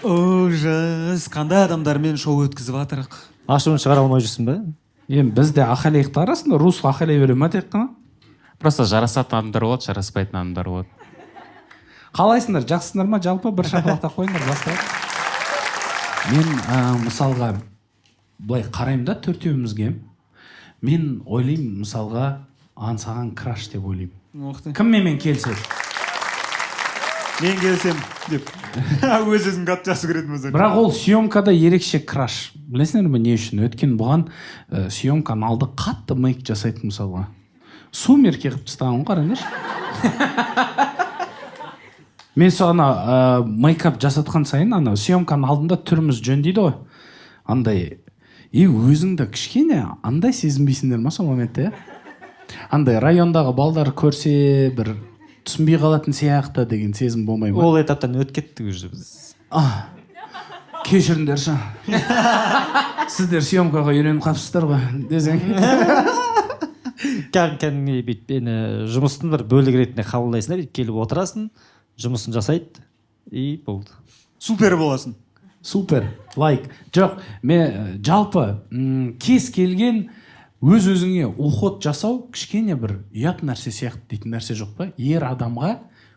Ужас, қандай адамдармен шоу өткізіп жатырық. Ашуын шығара алмай жүрсің ба? Енді бізде ақалейқті арасында рус ақалей бере ма тек қана? Просто жарасатын адамдар болады, жараспайтын адамдар болады. Қалайсыңдар, жақсысыңдар ма? Жалпы бір шапалақтап қойыңдар, бастайық. Мен мысалға былай қараймын да төртеуімізге. Мен ойлаймын мысалға ансаған краш деп ойлаймын. Кім менімен келіседі? Мен келсем деп. Өз-өзін қатты жақсы көретін болса. Бірақ ол съемкада ерекше краш. Білесіңдер ме не үшін? Өткен бұған съемканың алды қатты мейк жасайды мысалға. Сумерки қылып тастаған қараңдаршы. Мен соған мейкап жасатқан сайын съемканың алдында түріміз жөндейді ғой. Андай өзіңді кішкене андай сезінбейсіңдер ма сол моментте? Андай райондағы балдар көрсе бір түсінбей қалатын сияқты деген сезім болмай ма? Ол этаптан өтіп кеттік уже біз. Кешіріңдерші. Сіздер съемкаға үйреніп қалыпсыздар ғой десең. Кәдімгі бүйтіп жұмыстың бір бөлігі ретінде қабылдайсыңдар, келіп отырасың, жұмысын жасайды и болды. Супер боласың. Супер, лайк. Жоқ, мен жалпы кез келген өз-өзіңе уход жасау кішкене бір ұят нәрсе сияқты дейтін нәрсе жоқ па? Ер адамға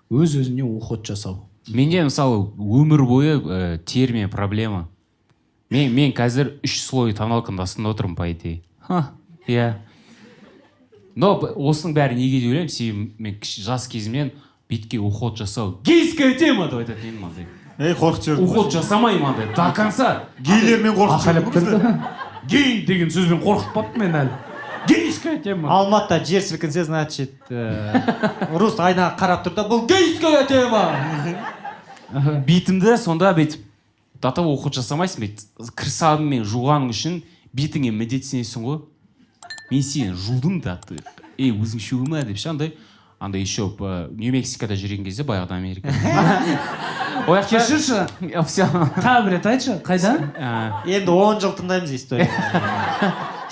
өз-өзіне уход жасау. Менде мысалы өмір бойы термен проблема. Мен қазір 3 слой тоналканың астында отырмын по идее. Иә. Но осының бәрі неге деп ойлаймын, себебі мен жас кезімнен бетке уход жасау. Гейская тема деп айтатын едім андай. Қорқыт жүрдім. Уход жасамаймын андай. До конца. Гейлермен қорқыт жүрдім. Гей деген сөзбен қорқытпапты мен әлі. Гейская тема. Алматыда жер сілкінсе, значит, рус айнаға қарап тұр да, бұл гейская тема. Бетімді сонда бүйтіп до того уход жасамайсың бет. Кірсабымен жуғаның үшін бетіңе міндетсінесің ғой. Мен сені жудым да, өзің шуыма деп ше андай еще Нью-Мексикода жүрген кезде баяғыда Америка. Кешірші. Все. Тағы бір рет айтшы, қайда? Енді 10 жыл тыңдаймыз история.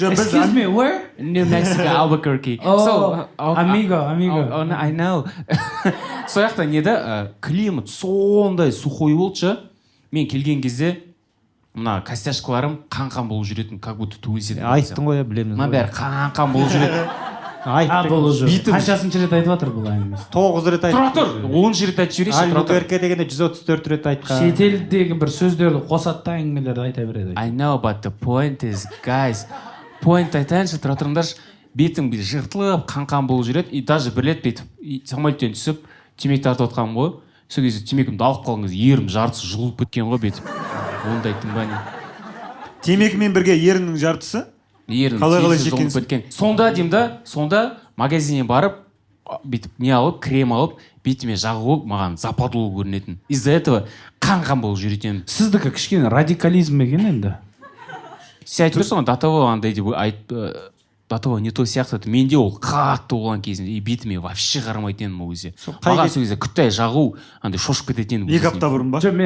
Excuse me, where? New Mexico, Albuquerque. Amigo. I know. Сол жақта неде климат сондай сухой болды. Мен келген кезде мына костяшкаларым қан болып жүретін, как будто туылседі. Айттың ғой, білеміз. Мына бәрі қан болып жүреді. Айттың. Қаншасыншы рет айтып жатыр бұл әңгімесі? 9 рет айтты. Тұра тұр, 10 рет айтып жіберейші. Альбукерке дегенде 134 рет айтқан. Шетелдегі бір сөздерді қосады да әңгімелерді айта береді. I know, but the point is, guys, point айтайыншы, тұра тұрыңдаршы, бетім жыртылып, қан болып жүреді, и даже бір рет бетіп, самолеттен түсіп, темекі тартып отқаным ғой. Сол кезде темекімді алып қалған кезде ерім жартысы жұлып кеткен ғой бетіп. Ондай айттым ба не? Темекімен бірге ерінің жартысы? Ерінің қалай жұлып кеткен. Сонда деймін да, сонда магазиннен барып, бетіп не алып, крем алып, бетіме жағып, маған западлы көрінетін. Из-за этого қан болып жүретем. Сіздікі кішкене радикализм екен енді. Сен айтып тұрсың, до того андай деп до того не то сияқты. Менде ол қатты болған кезінде, и бетіме вообще қарамайтын едім ол кезде. Маған сол кезде күттай жағу, андай шошып кететін. 2 апта бұрын ба? Жоқ,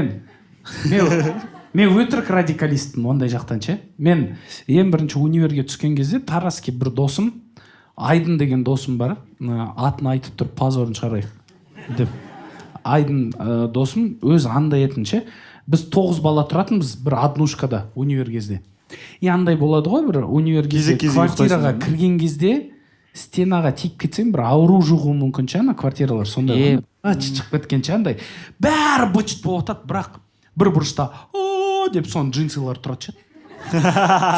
мен өтірік радикалистпін ондай жақтан ше. Мен ең бірінші универге түскен кезде Тараске бір досым, Айдын деген досым бар, атын айтып тұрып позорын шығарайық деп. Айдын досым өз андай етін ше. Біз 9 бала тұратынбыз бір однушкада универ кезде. И андай болады ғой, бір универ кезде квартираға кірген кезде стенаға тиіп кетсең бір ауру жұғуы мүмкін ше, ана квартиралар сондай. Шығып кеткенше андай бәрі быт болып жатады, бірақ бір бұрышта деп сон джинсылар тұрады ше.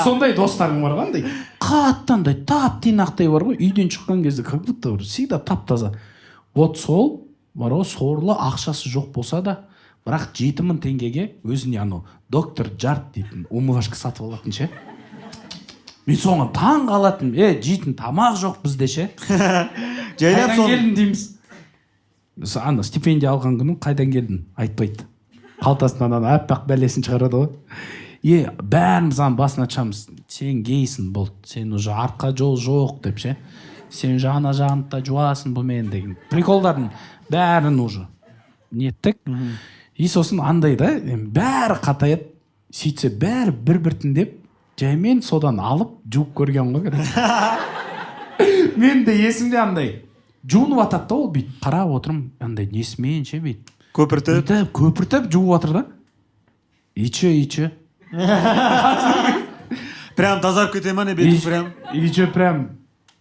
Сондай достарың бар ғой, андай қаттандай тап-тинақтай бар ғой, үйден шыққан кезде как будто всегда тап-таза. Вот сол бар ғой, сорлы ақшасы жоқ болса да, бірақ 7000 теңгеге өзіне доктор Жарт дейтін умывашка сатып алатын ше. Мен соған таң қалатын, жейтін тамақ жоқ бізде ше. Қайдан келдің дейміз. Стипендия алған күні қайдан келдің айтпайды. Қалтасынан аппақ бәлесін шығарады ғой. Бәріміз басына чамыз. Сен гейсің болды, сен уже артқа жол жоқ деп ше. Сен жана жағында жуасың бұл мен деген. Приколдардың бәрін уже неттік. И сосын андай да, бәрі қатайып, сөйтсе бәрі бір-біртіндеп, жаймен содан алып, жуып көрген ғой керек. Мен де есімде андай, жуынып атады да ол бейт. Қарап отырым, андай несімен ше бейт. Көпіртіп жуып атыр да. и че прям тазарып кете ма не бетің прям и че прям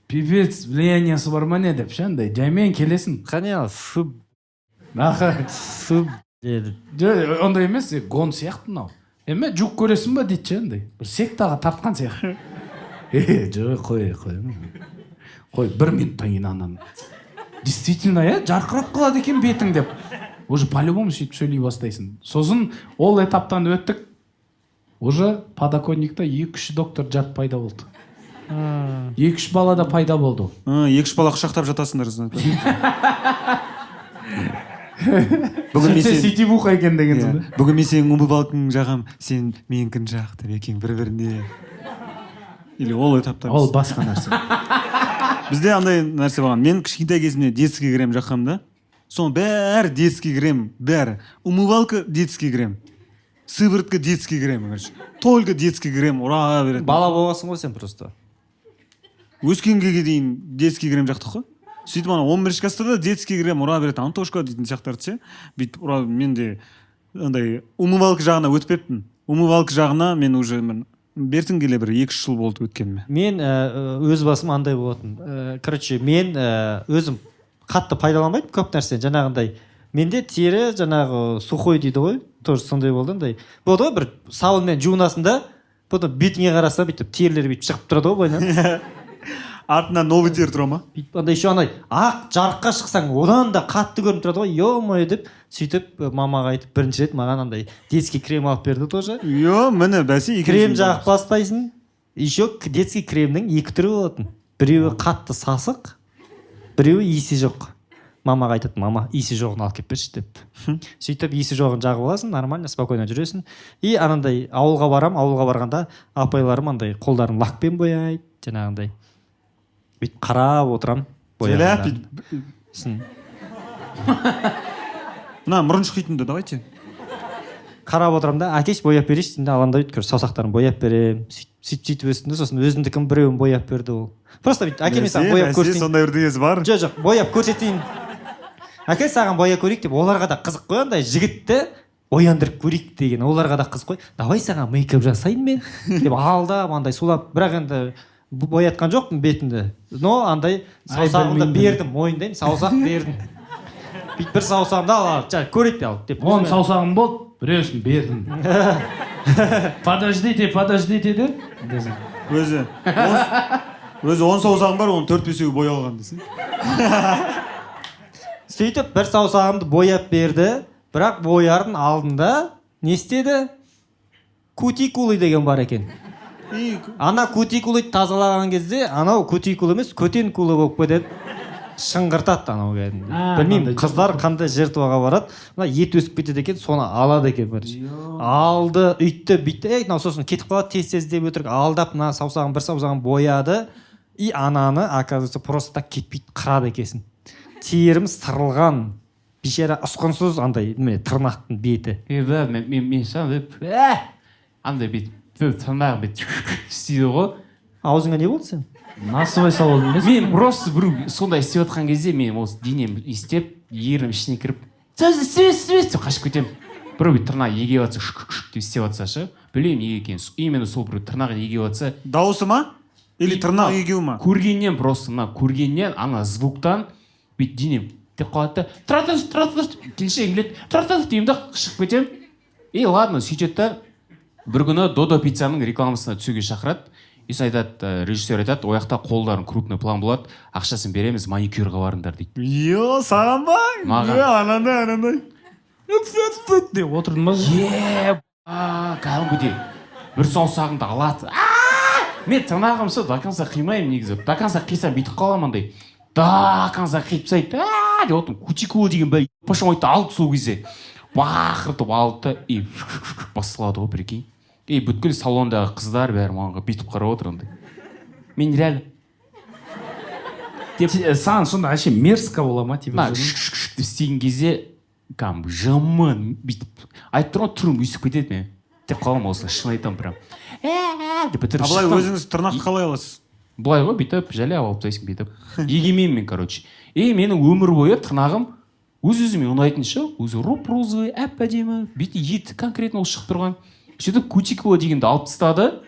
пипец влияниясы бар ма не деп ше андай жаймен келесің қане фу аха фу деді жо ондай емес гон сияқты мынау эме жук көресің ба дейді ше андай бір сектаға тартқан сияқты жо қой 1 минуттан кейін анан действительно жарқырап қалады екен бетің деп уже по-любому сөйтіп сөйлей бастайсың сосын ол этаптан өттік уже подоконникта 2-3 доктор жат пайда болды 2-3 бала да пайда болды 2-3 бала құшақтап жатасыңдар бүгін мен сетевуха екен деген иә, бүгін мен сенің умывалкаңды жағам сен менікін жақ деп екең бір-біріне или ол этапта ол басқа нәрсе бізде андай нәрсе болған мен кішкентай кезімде детский крем жаққам да соның бәрі детский крем бәрі умывалка детский крем сыворотка детский крем короче только детский крем ұра береді бала болғансың ғой сен просто өскенге дейін детский крем жақтық қой сөйтіп ана 11 класста да детский крем ұра береді антошка дейтін сияқтарды ше бүйтіп ұра мен де андай умывалка жағына өтіп кетіппін умывалка жағына мен уже бертін келе бір 2-3 жыл болды өткеніме мен өз басым андай болатын короче мен өзім қатты пайдаланбаймын көп нәрсе жаңағындай менде тері жаңағы сухой дейді ғой тоже сондай болды андай болды ғой бір сабынмен жуынасың да потом бетіңе қарасаң бүйтіп терілер бүйтіп шығып тұрады ғой бойынан артынан новый тер тұра ма бүйтіп андай еще андай ақ жарыққа шықсаң одан да қатты көрініп тұрады ғой ё-моё деп сөйтіп мамаға айтып бірінші рет маған андай детский крем алып берді тоже міне бәсе крем жағып бастайсың еще детский кремнің 2 түрі болатын біреуі қатты сасық біреуі иісі жоқ мамаға айтады мама иісі жоғын алып келіп берші деп сөйтіп иісі жоғын жағып аласың нормально спокойно жүресің и анандай ауылға барғанда апайларым андай қолдарын лакпен бояйды жаңағындай бүйтіп қарап отырамын мына мұрын шұқитынды давайте қарап отырамын да әкеш бояп берейінші деймін алаңда бүйтіп саусақтарын бояп беремін сөйтіп өстім да сосын өзімдікін біреуін бояп берді ол просто бүйтіп әке мен саған бояп көрсетейін сондай бірдеңесі бар жоқ бояп көрсетейін әке саған бояп көрейік деп оларға да қызық қой андай жігітті бояндырып көрейік деген оларға да қызық қой давай саған мейкап жасайын мен деп алдап андай сулап бірақ енді боятқан жоқпын бетімді но андай саусағымды бердім мойындаймын саусақ бердім бүйтіп бір саусағымды ал көрейік деп 10 саусағым болды біреусін бердім подождите де өзі 10 саусағым бар оның 4-5-еуі боялған десең сөйтіп бір саусағымды бояп берді бірақ боярдың алдында не істеді кутикулы деген бар екен ана кутикулыды тазалаған кезде анау кутикул емес көтенкулы болып кетеді шыңғыртады анау кәдімгі білмеймін қыздар қандай жертваға барады мына ет өсіп кетеді екен соны алады екен алды үйтті бүйтті мынау сосын кетіп қалады тез деп өтірік алдап мына саусағын бір саусағын бояды и ананы оказывается просто так кетпейді қырады екенсің терім сырылған бейшара ұсқынсыз андай тырнақтың беті мен андай бүйтіп тырнағы бүйтіп істейді ғой аузыңа не болды сен насыбай салып емес мен просто біреу сондай істеп жатқан кезде мен осы денем істеп ернім ішіне кіріп деп қашып кетемін біреу бүйтіп тырнағы егеп жатса деп істеп жатса ше білмеймін неге екенін именно сол біреу тырнағын егеп жатса дауысы ма или тырнақ егеу ма көргеннен просто мына көргеннен ана звуктан бүйтіп денем деп қалады да тұра келіншегім келеді тұра деймін да шығып кетемін и ладно сөйтеді да бір күні додо пиццаның рекламасына түсуге шақырады и айтады режиссер айтады ол жақта қолдарын крупный план болады ақшасын береміз маникюрға барыңдар дейді саған ба маған анандай деп отырдың ба кәдімгідей бір саусағыңды алады мен тырнағымды до конца қимаймын негізі до конца қисам бүйтіп қаламын андай до конца қиып тастайды деп отырмын кутикула деген бәй пошамайды алды сол кезде бақыртып алды да и басталады ғой прикинь и бүткіл салондағы қыздар бәрі маған бүйтіп қарап отыр андай мен реально саған сонда вообще мерзко бола ма типа деп істеген кезде кәдімгі жаман бүйтіп айтып тұрмын ғой түрім өсіп кетеді мен деп қаламын осыны шын айтамын прям деп бітіріп былай өзіңіз тырнақты қалай аласыз былай ғой бүйтіп жайлап алып тастайсың бүйтіп егемеймін мен короче и менің өмір бойы тырнағым өзіме ұнайтын ше, өзі розовый әп әдемі, беті еті конкретно ол шығып тұрған. Сөйтіп кутикула дегенді алып тастады.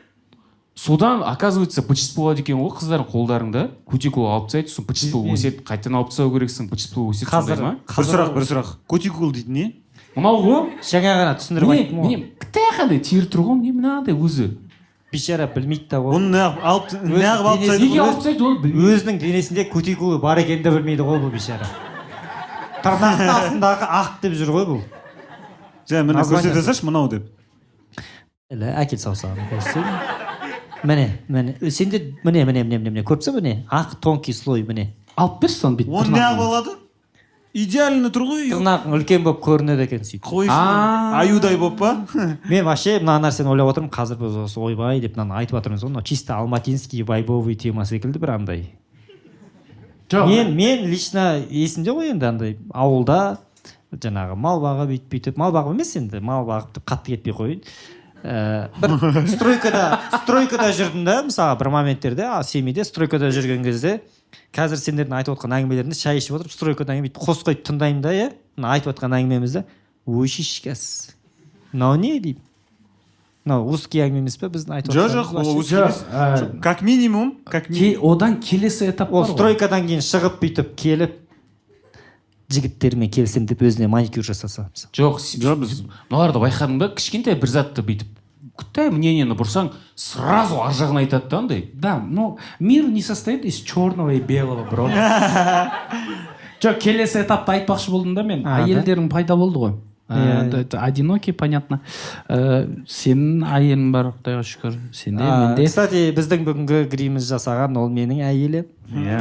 Содан, оказывается, бычыс болады екен ғой қыздардың қолдарында. Кутикула алып тастайды, сосын бычыс өседі, қайтадан алып тастау керексің, бычыс өседі, сондай ма? Бір сұрақ. Кутикул дейді не? Мынау ғой. Жаңа ғана түсіндіріп айттым ғой. Міне, қандай тері тұр ғой, міне мынандай өзі. Бейшара білмейді да ғой. Оны неғып алып тастайды? Неге алып тастайды ол білмейді. Өзінің денесінде кутикулы бар екенін де білмейді ғой бұл бейшара. Тырнақтың астындағы ақ деп жүр ғой бұл. Жа, міне көрсете салшы, мынау деп. Әкел саусағын. Міне, сенде міне, көріпсің міне, ақ тонкий слой міне. Алып берші соны бүйтіп. Оны неғып алады? Идеально тұр ғой. Тырнағың үлкен болып көрінеді екен сөйтіп. Қойшы, аюдай болып па? Мен вообще мына нәрсені ойлап отырмын, қазір біз осы ойбай деп мынаны айтып жатырмыз ғой, чисто алматинский вайбовый тема секілді бір андай. Мен лично есімде ғой енді андай ауылда жаңағы мал бағып бүйтіп, мал бағып емес енді, мал бағып қатты кетпей қойын. Бір стройкада жүрдім да, мысалы бір моменттерде семейде стройкада жүрген кезде қазір сендердің айтып отқан әңгімелерінде шай ішіп отырып стройкадан бүйтіп қос қойып тыңдаймын да, иә, мына айтып отқан әңгімемізді ой шешкәс, мынау не дейді, мынау узкий әңгіме емес пе біздің айтып отқан? Жоқ, как минимум одан келесі этап бар ғой. Ол стройкадан кейін шығып бүйтіп келіп жігіттермен келсем деп өзіне маникюр жасаса. Жоқ, біз мыналарды байқадың ба, кішкентай бір затты бүйтіп күттай мнениені бұрсаң, сразу ар жағын айтады да андай. Да, ну, мир не состоит из черного и белого, бро. Жоқ, келесі этапты айтпақшы болдым да мен. Әйелдерің пайда болды ғой. Одинокий, понятно. Сенің әйелің бар, Құдайға шүкір. Сенде, менде. Кстати, біздің бүгінгі гриміз жасаған, ол менің әйелім. Иә.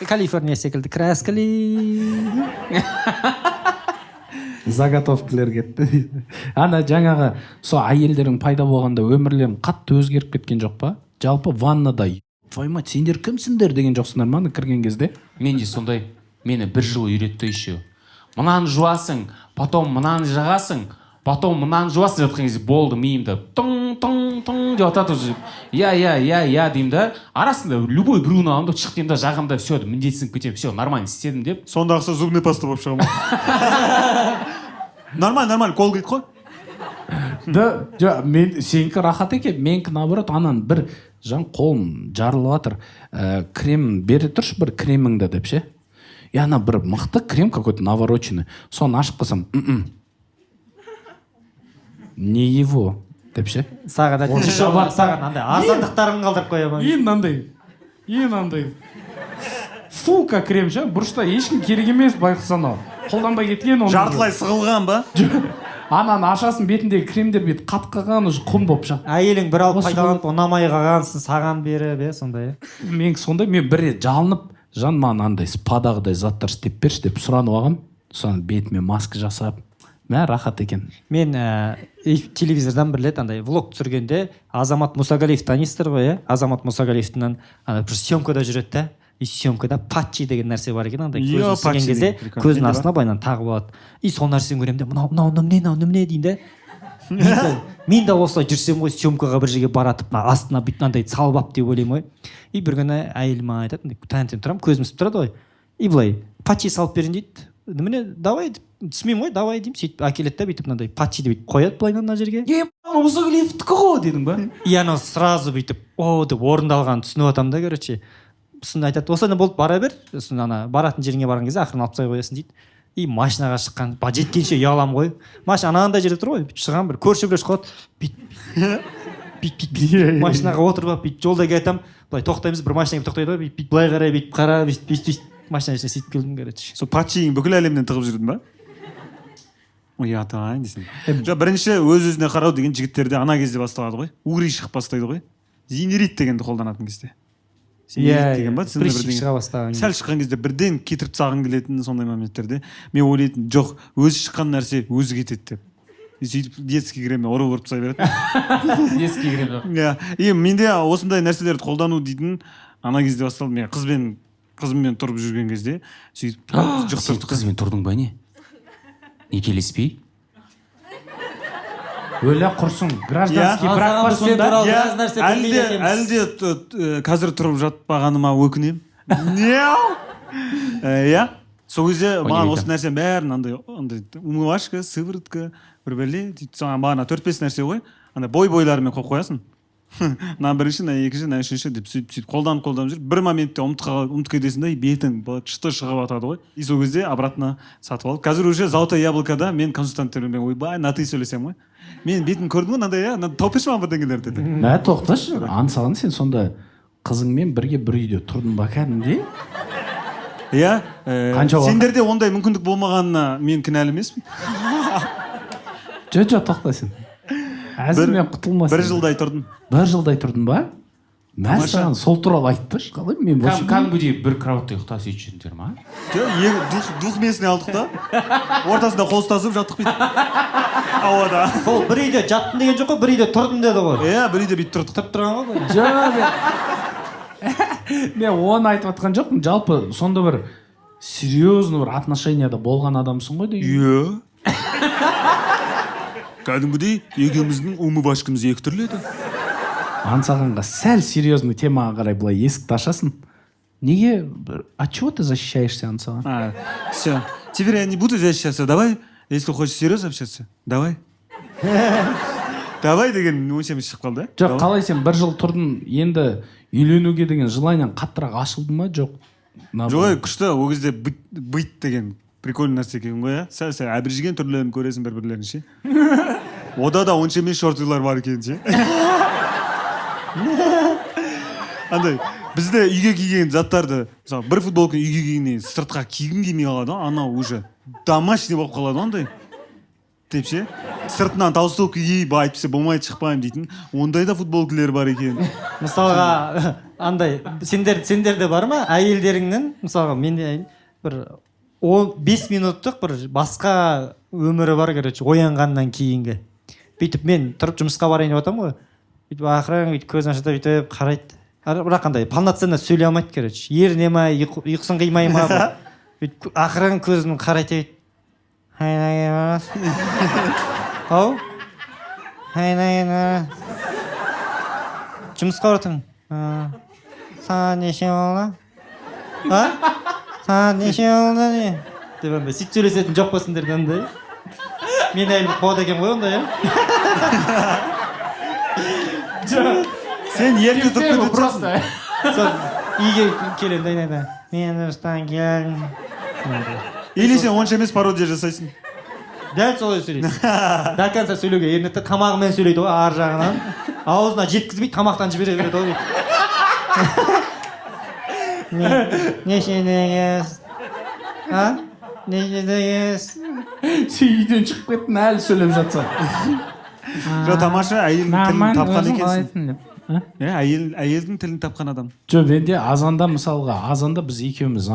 Калифорния секілді краскали. Заготовкілер кетті. Ана жаңағы со әйелдерің пайда болғанда өмірлерің қатты өзгеріп кеткен жоқ па? Жалпы ваннада твою мать, сендер кімсіңдер деген жоқсыңдар ма кірген кезде? Мен де сондай. Мені бір жыл үйретті еще. Мынаны жуасың, потом мынаны жағасың, потом мынаны жуасың жатқан кезде болды миымда тың деп атады уже. Я деймін да. Арасында любой біреуін аламын да шығып деймін да жағымда все міндетсініп кетемін. Все нормально істедім деп. Сонда ақса зубный паста болып шығамын. Нормально, қол кетті қой. Да, мен сенікі рахат екен, менікі наоборот, анан бір жан қолым жарылып жатыр. Крем бере тұршы бір креміңді деп ше. И ана бір мықты крем какой-то навороченный. Соны ашып қалсам, не его деп ше. Саған андай арзандықтарын қалдырып қоямын. Андай. Фука крем ше, бұрышта ешкім керек емес байқасаң ал. Қолданбай кеткен оны. Жартылай сығылған ба? Ананы ашасын бетіндегі кремдер бет қатқаған уже құм болып шығады. Әйелің бір алып пайдаланып ұнамай қалғансың, саған беріп, сондай. Мен сондай, мен бір рет жалынып, жан маған андай спадағыдай заттар істеп берші деп сұранып алғам. Соны бетіме маска жасап, мә рахат екен. Мен телевизордан бір рет андай влог түсіргенде Азамат Мұсагалиев танисыздар ғой, иә? Азамат Мұсагалиевтің бір съемкада жүреді да. И съемкада патчи деген нәрсе бар екен, андай көзін сіңген кезде көзінің астына байланып тағып алады. И сол нәрсені көремін де, мынау немене деймін де. Мен де осылай жүрсем ғой, съемкаға бір жерге баратып, астына бүйтіп салып алып деп ойлаймын ғой. И бір күні әйелім маған айтады, таңертең тұрамын, көзім ісіп тұрады ғой. И былай патчи салып берейін дейді. Міне давай түсінбеймін ғой, давай деймін, сөйтіп әкеледі да бүйтіп мынандай патчи деп қояды былай мына жерге. Мұсагалиевтікі ғой дедің ба? И анау сразу бүйтіп деп орындалғанын түсініп жатамын да, короче. Сосын айтады, осыны болды, бара бер. Сосын баратын жеріңе барған кезде ақырын алып тастай қоясың дейді. И машинаға шыққан, жеткенше ұяламын ғой. Машина анандай жерде тұр ғой, шығамын бір көрші біреу қалады. Бүйтіп машинаға отырып алып бүйтіп жолда келе жатамын. Былай тоқтаймыз, бір машинаға тоқтайды ғой, бүйтіп былай қарай, бүйтіп қара, бүйтіп машина ішіне сөйтіп келдім, короче. Сол патчиң бүкіл әлемнен тығып жүрдің ба? Ұятайын десең. Жоқ, бірінші өз-өзіне қарау деген жігіттерде ана кезде басталады ғой. Угри шығып бастайды ғой. Зинерит дегенді қолданатын кезде. Прыщик шыға бастаған. Сәл шыққан кезде бірден кетіріп тастағың келетін сондай моменттерде мен ойлайтын, жоқ, өзі шыққан нәрсе өзі кетеді деп. Сөйтіп детский креммен ұрып тастай береді. Детский крем. Иә. И менде осындай нәрселерді қолдану дейтін ана кезде басталды. Мен қызыммен тұрып жүрген кезде сөйтіп сен қызымен тұрдың ба не? Некелеспей? Өлі құрсын, гражданский брак па сонда? Әлде қазір тұрып жатпағаныма өкінем. иә сол кезде маған Понятно. осы нәрсенің бәрін андай умывашка сыворотка бір бәле сөйтіп соған бағана 4-5 нәрсе ғой андай бойларымен қойып қоясың мына бірінші мына екінші мына үшінші деп сөйтіп қолданып жүріп бір моментте ұмытып кетесің да и бетің шыты шығып жатады ғой и сол кезде обратно сатып алып қазір уже золотое яблокода мен консультанттермен ойбай на ты сөйлесемін ғой мен бетім көрдің ғой мынандай тауып берші маған бірдеңелер деді мә тоқташы аңсаған сен сонда қызыңмен бірге бір үйде тұрдың ба кәдімгідей иә Қанша уақыт? сендерде ондай мүмкіндік болмағанына мен кінәлі емеспін жоқ тоқта сен әзірмен құтылмасын бір жылдай тұрдым бір жылдай тұрдың ба мәссаған сол туралы айтпашы қалай мен кәдімгідей бір кроватьта ұйықтап сөйтіп жүрдіңдер ма жоқ двухместный алдық та ортасында қол ұстасып жаттық бүйтіп ауада ол бір үйде жаттым деген жоқ қой бір үйде тұрдым деді ғой иә бір үйде бүйтіп тұрдық тұрып тұрған ғой жоқ мен оны айтып жатқан жоқпын жалпы сонда бір серьезный бір отношенияда болған адамсың ғой деген иә кәдімгідей екеуміздің умывашкамыз екі түрлі еді аңсағанға сәл серьезный темаға қарай былай есікті ашасың неге от чего ты защищаешься аңсаған все теперь я не буду защищаться давай если хочешь серьезно общаться давай давай деген ойшамыз шығып қалды жоқ қалай сен бір жыл тұрдың енді үйленуге деген желаниең қаттырақ ашылды ма жоқ жоқ күшті ол кезде быт деген прикольный нәрсе екен ғой иә сәл әбіржіген түрлерін көресің бір бірлерін ше ода да онша емес шортилар бар екен ше андай бізде үйге киген заттарды мысалы бір футболканы үйге кигеннен сыртқа кигің келмей қалады ғой анау уже домашний болып қалады ғой андай деп ше сыртынан толстовка киіп әйтпесе болмайды шықпаймын дейтін ондай да футболкалер бар екен мысалға андай сендерде бар ма әйелдеріңнің мысалға менде бір 5 минуттық бір басқа өмірі бар короче оянғаннан кейінгі бүйтіп мен тұрып жұмысқа барайын деп жатамын ғой бүйтіп ақырын бүйтіп көзін ашады бүйтіп қарайды бірақ андай полноценно сөйлей алмайды короче ерінемай ұйқысын қимай ма бүйтіп ақырын көзін қарайды ау жұмысқа баратың саған неше болды саған неше болды не деп андай сөйтіп сөйлесетін жоқ па сендерде андай мен әйелім қуады екен ғой ондай сен ерте тұрып просто сол үйге келемін дайнайда мен жұмыстан келдім или сен онша емес пародия жасайсың дәл солай сөйлейді до конца сөйлеуге ерінеді тамағымен сөйлейді ғой ар жағынан аузына жеткізбейді тамақтан жібере береді ғой нешедегіз нешедегіз сен үйден шығып кеттің әлі сөйлеп жатсаң жоқ тамаша әйелдің тілін тапқан екенсің деп әйелдің тілін тапқан адам жоқ менде азанда мысалға азанда біз екеуміз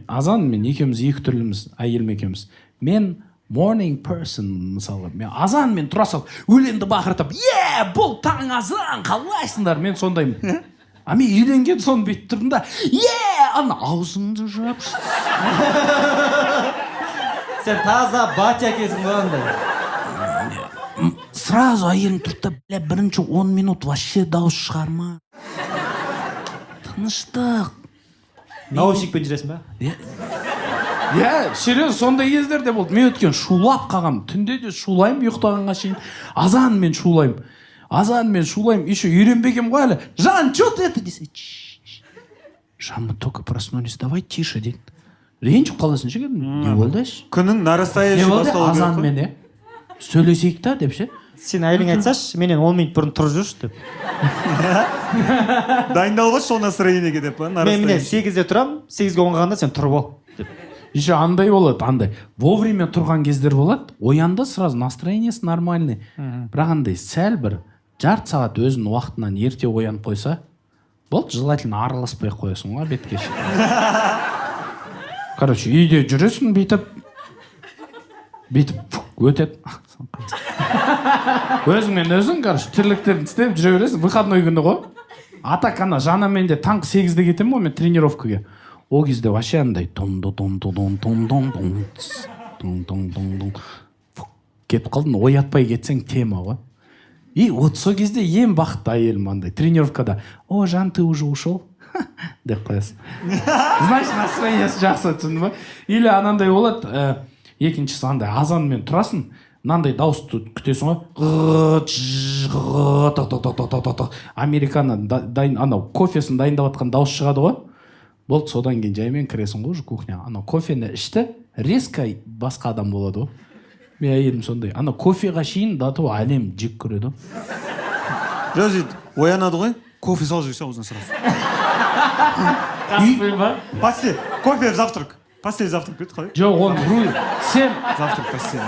азан мен екеуміз екі түрліміз әйелім екеуміз мен morning person мысалға мен азанмен тұра салып өлеңді бақыртып бұл таң азан қалайсыңдар мен сондаймын а мен үйленген соң бүйтіп тұрдым да ана аузыңды жапшы сен таза батя екенсің ғой андай сразу әйелім тұрды да бірінші 10 минут вообще дауыс шығарма тыныштық наушникпен жүресің ба серьезно сондай кездер де болды мен өткен шулап қалғанмын түнде де шулаймын ұйықтағанға шейін азанмен шулаймын еще үйренбегенмін ғой әлі жан че ты это десе жан мы только проснулись давай тише дейді ренжіп қаласың ше не болды күнің нарастоящий не болды басталу керек қой азанмен сөйлесейік та деп ше сен әйеліңе айтсашы менен 10 минут бұрын тұрып жүрші деп дайындалып алшы сол настроениеге деп па мен міне 8-де тұрамын 8-ге қонғанда сен тұрып ал деп еще андай болады андай вовремя тұрған кездер болады оянды сразу настроениесі нормальный бірақ андай сәл бір жарты сағат өзінің уақытынан ерте оянып қойса болды желательно араласпай ақ қоясың ғой бетке короче үйде жүресің бүйтіп өтеді өзіңмен өзің короче тірліктерін істеп жүре бересің выходной күні ғой а так ана жанамен де таңғы 8-де кетемін ғой мен тренировкаға ол кезде вообще андай кетіп қалдың оятпай кетсең тема ғой и вот сол кезде ең бақытты әйелім андай тренировкада о жан ты уже ушел деп қоясың. Значит, настроениесі жақсы, түсіндің ба? Или анандай болады, екіншісі андай азанмен тұрасың, мынандай дауысты күтесің ғой. Американы анау кофесін дайындап жатқан дауыс шығады ғой. Болды, содан кейін жаймен кіресің ғой уже кухняға. Анау кофені ішті, резко басқа адам болады ғой. Мен әйелім сондай. Анау кофеға шейін до того әлем жек көреді ғой. Жазит, оянады ғой, кофе сал жесе аузына сразу. Қасықпен ба? Постель, кофе в завтрак. Постель завтрак бет қалай? Жоқ, оны сен Завтрак постель.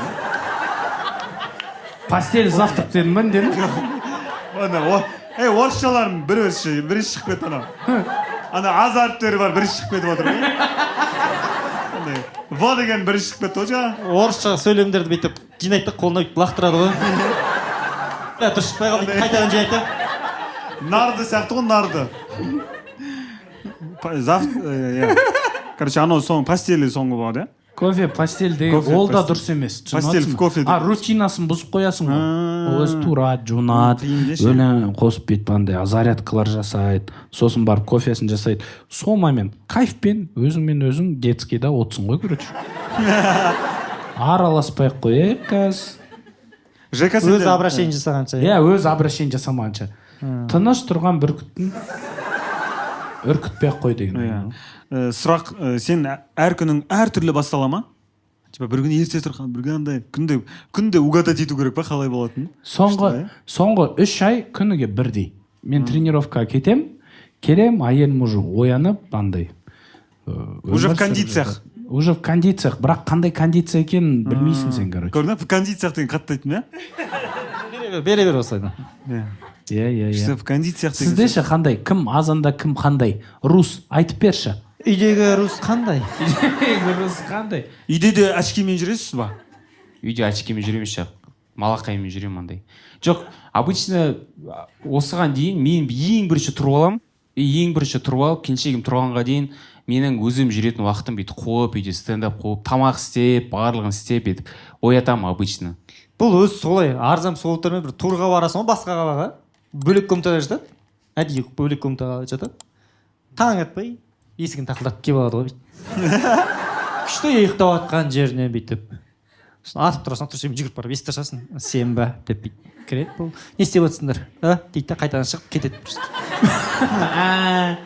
постель завтрак дедің ба дедім? Орысшалардың бірінші шығып кетті анау. Ана аз әріптері бар, бірінші шығып кетіп отыр ғой. Во деген бірінші шығып кетті ғой жаңа. орысша сөйлемдерді бүйтіп жинайды, қолына бүйтіп лақтырады ғой. Дұрыс шықпай қалды, қайтадан жинайды. Нарды сияқты ғой, нарды. Короче, анау постели соңғы болады, Кофе, постель деген Кофе, ол да постель. дұрыс емес. Постель в кофе. Рутинасын бұзып қоясың ғой. Ол өзі турады, жуынады, өлең қосып бүйтіп андай зарядкалар жасайды, сосын барып кофесін жасайды. Сол момент кайфпен өзіңмен өзің детскийда отырсың ғой, короче. Араласпай ақ қояйық қазір. Өз обращение жасағанша. Иә, өз обращение жасамағанша. Тыныш тұрған бүркіттің үркітпей ақ қой деген. Сұрақ, сен әр күнің әр түрлі бастала ма? Типа бір күн ерте тұрған, бір күн андай, күнде угадать ету керек па, қалай болатын? Соңғы 3 ай күніге бірдей. Мен тренировкаға келем, әйелім уже оянып, андай. Уже в кондициях. Уже в кондициях, бірақ қандай кондиция екенін білмейсің сен, короче. Көрдің, в кондициях деген қатты айтын, иә? Бере бер осылайдан. Иә. В кондициях деген. Сізде ше қандай, кім азанда, кім қандай? Рус, айтып берші. Үйдегі рус қандай? Рус қандай? Үйде де очкимен жүресіз ба? Үйде очкимен жүремін ше, малақаймен жүремін андай. Жоқ, обычно осыған дейін мен ең бірінші тұрып аламын. Ең бірінші тұрып алып, келіншегім тұрғанға дейін менің өзім жүретін уақытым бүйтіп қойып, үйде стендап қойып, тамақ істеп, барлығын істеп етіп оятамын обычно. Бұл өз солай, арзан солықтармен бір турға барасың ғой, басқа қалаға. Бөлек комнатада жатады. Әдейі бөлек комнатада жатады. Таң атпай, есігін тақылдатып келіп алады ғой. Күшті ұйықтап жатқан жеріне бүйтіп. Атып тұрасың, тұрсың, жүгіріп барып есікті ашасың. Сен ба деп бүйтіп кіреді бұл. Не істеп отырсыңдар? Дейді да қайтадан шығып кетеді просто.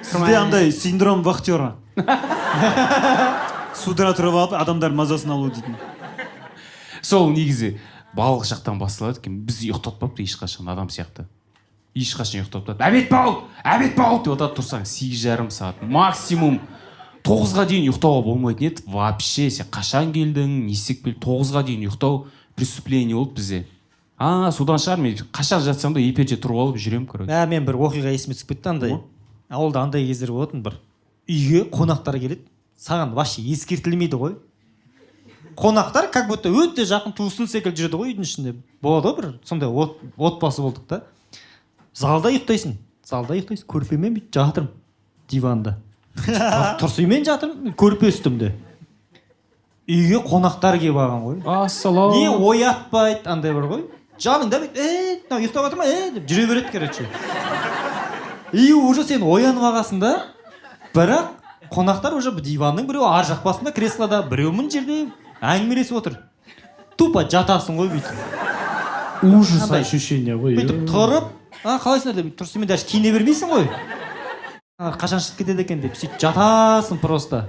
Сізде андай синдром вахтера. Судыра тұрып алып, адамдар мазасын алу дейтін. Сол негізі балық жақтан басталады екен. Біз ұйықтатпапты ешқашан адам сияқты. Ешқашан ұйықтатпады. Обед балық деп отады тұрсаң 8,5 сағат. Максимум 9-ға дейін ұйықтауға болмайтын еді. Вообще, сен қашан келдің, не істеп келдің, 9-ға дейін ұйықтау преступление болды бізде. Содан шығар, мен қашан жатсам да епеше тұрып алып жүрем, короче. Мен бір оқиға есіме түсіп кетті андай. Ауылда андай кездер болатын бір. Үйге қонақтар келеді. Саған вообще ескертілмейді ғой. Қонақтар как будто өте жақын туысын секілді жүреді ғой үйдің ішінде. Болады ғой бір сондай отбасы болдық та. Залда ұйықтайсың. Көрпемен бүйтіп жатырмын диванда. Тұрсымен жатырмын, көрпе үстімде. Үйге қонақтар келіп алған ғой. Ассалам. Не оятпайды, андай бар ғой. Жаныңда бүйтіп, ұйықтап жатыр ма, деп жүре береді, короче. И уже сен оянып алғасың да, бірақ қонақтар уже диванның біреуі ар жақ басында креслода, біреуі мына жерде әңгімелесіп отыр. Тупо жатасың ғой бүйтіп. Ужас ощущение ғой. Бүйтіп тұрып, қалайсыңдар деп тұрсымен даже киіне бермейсің ғой. Қашан шығып кетеді екен деп сөйтіп жатасың просто.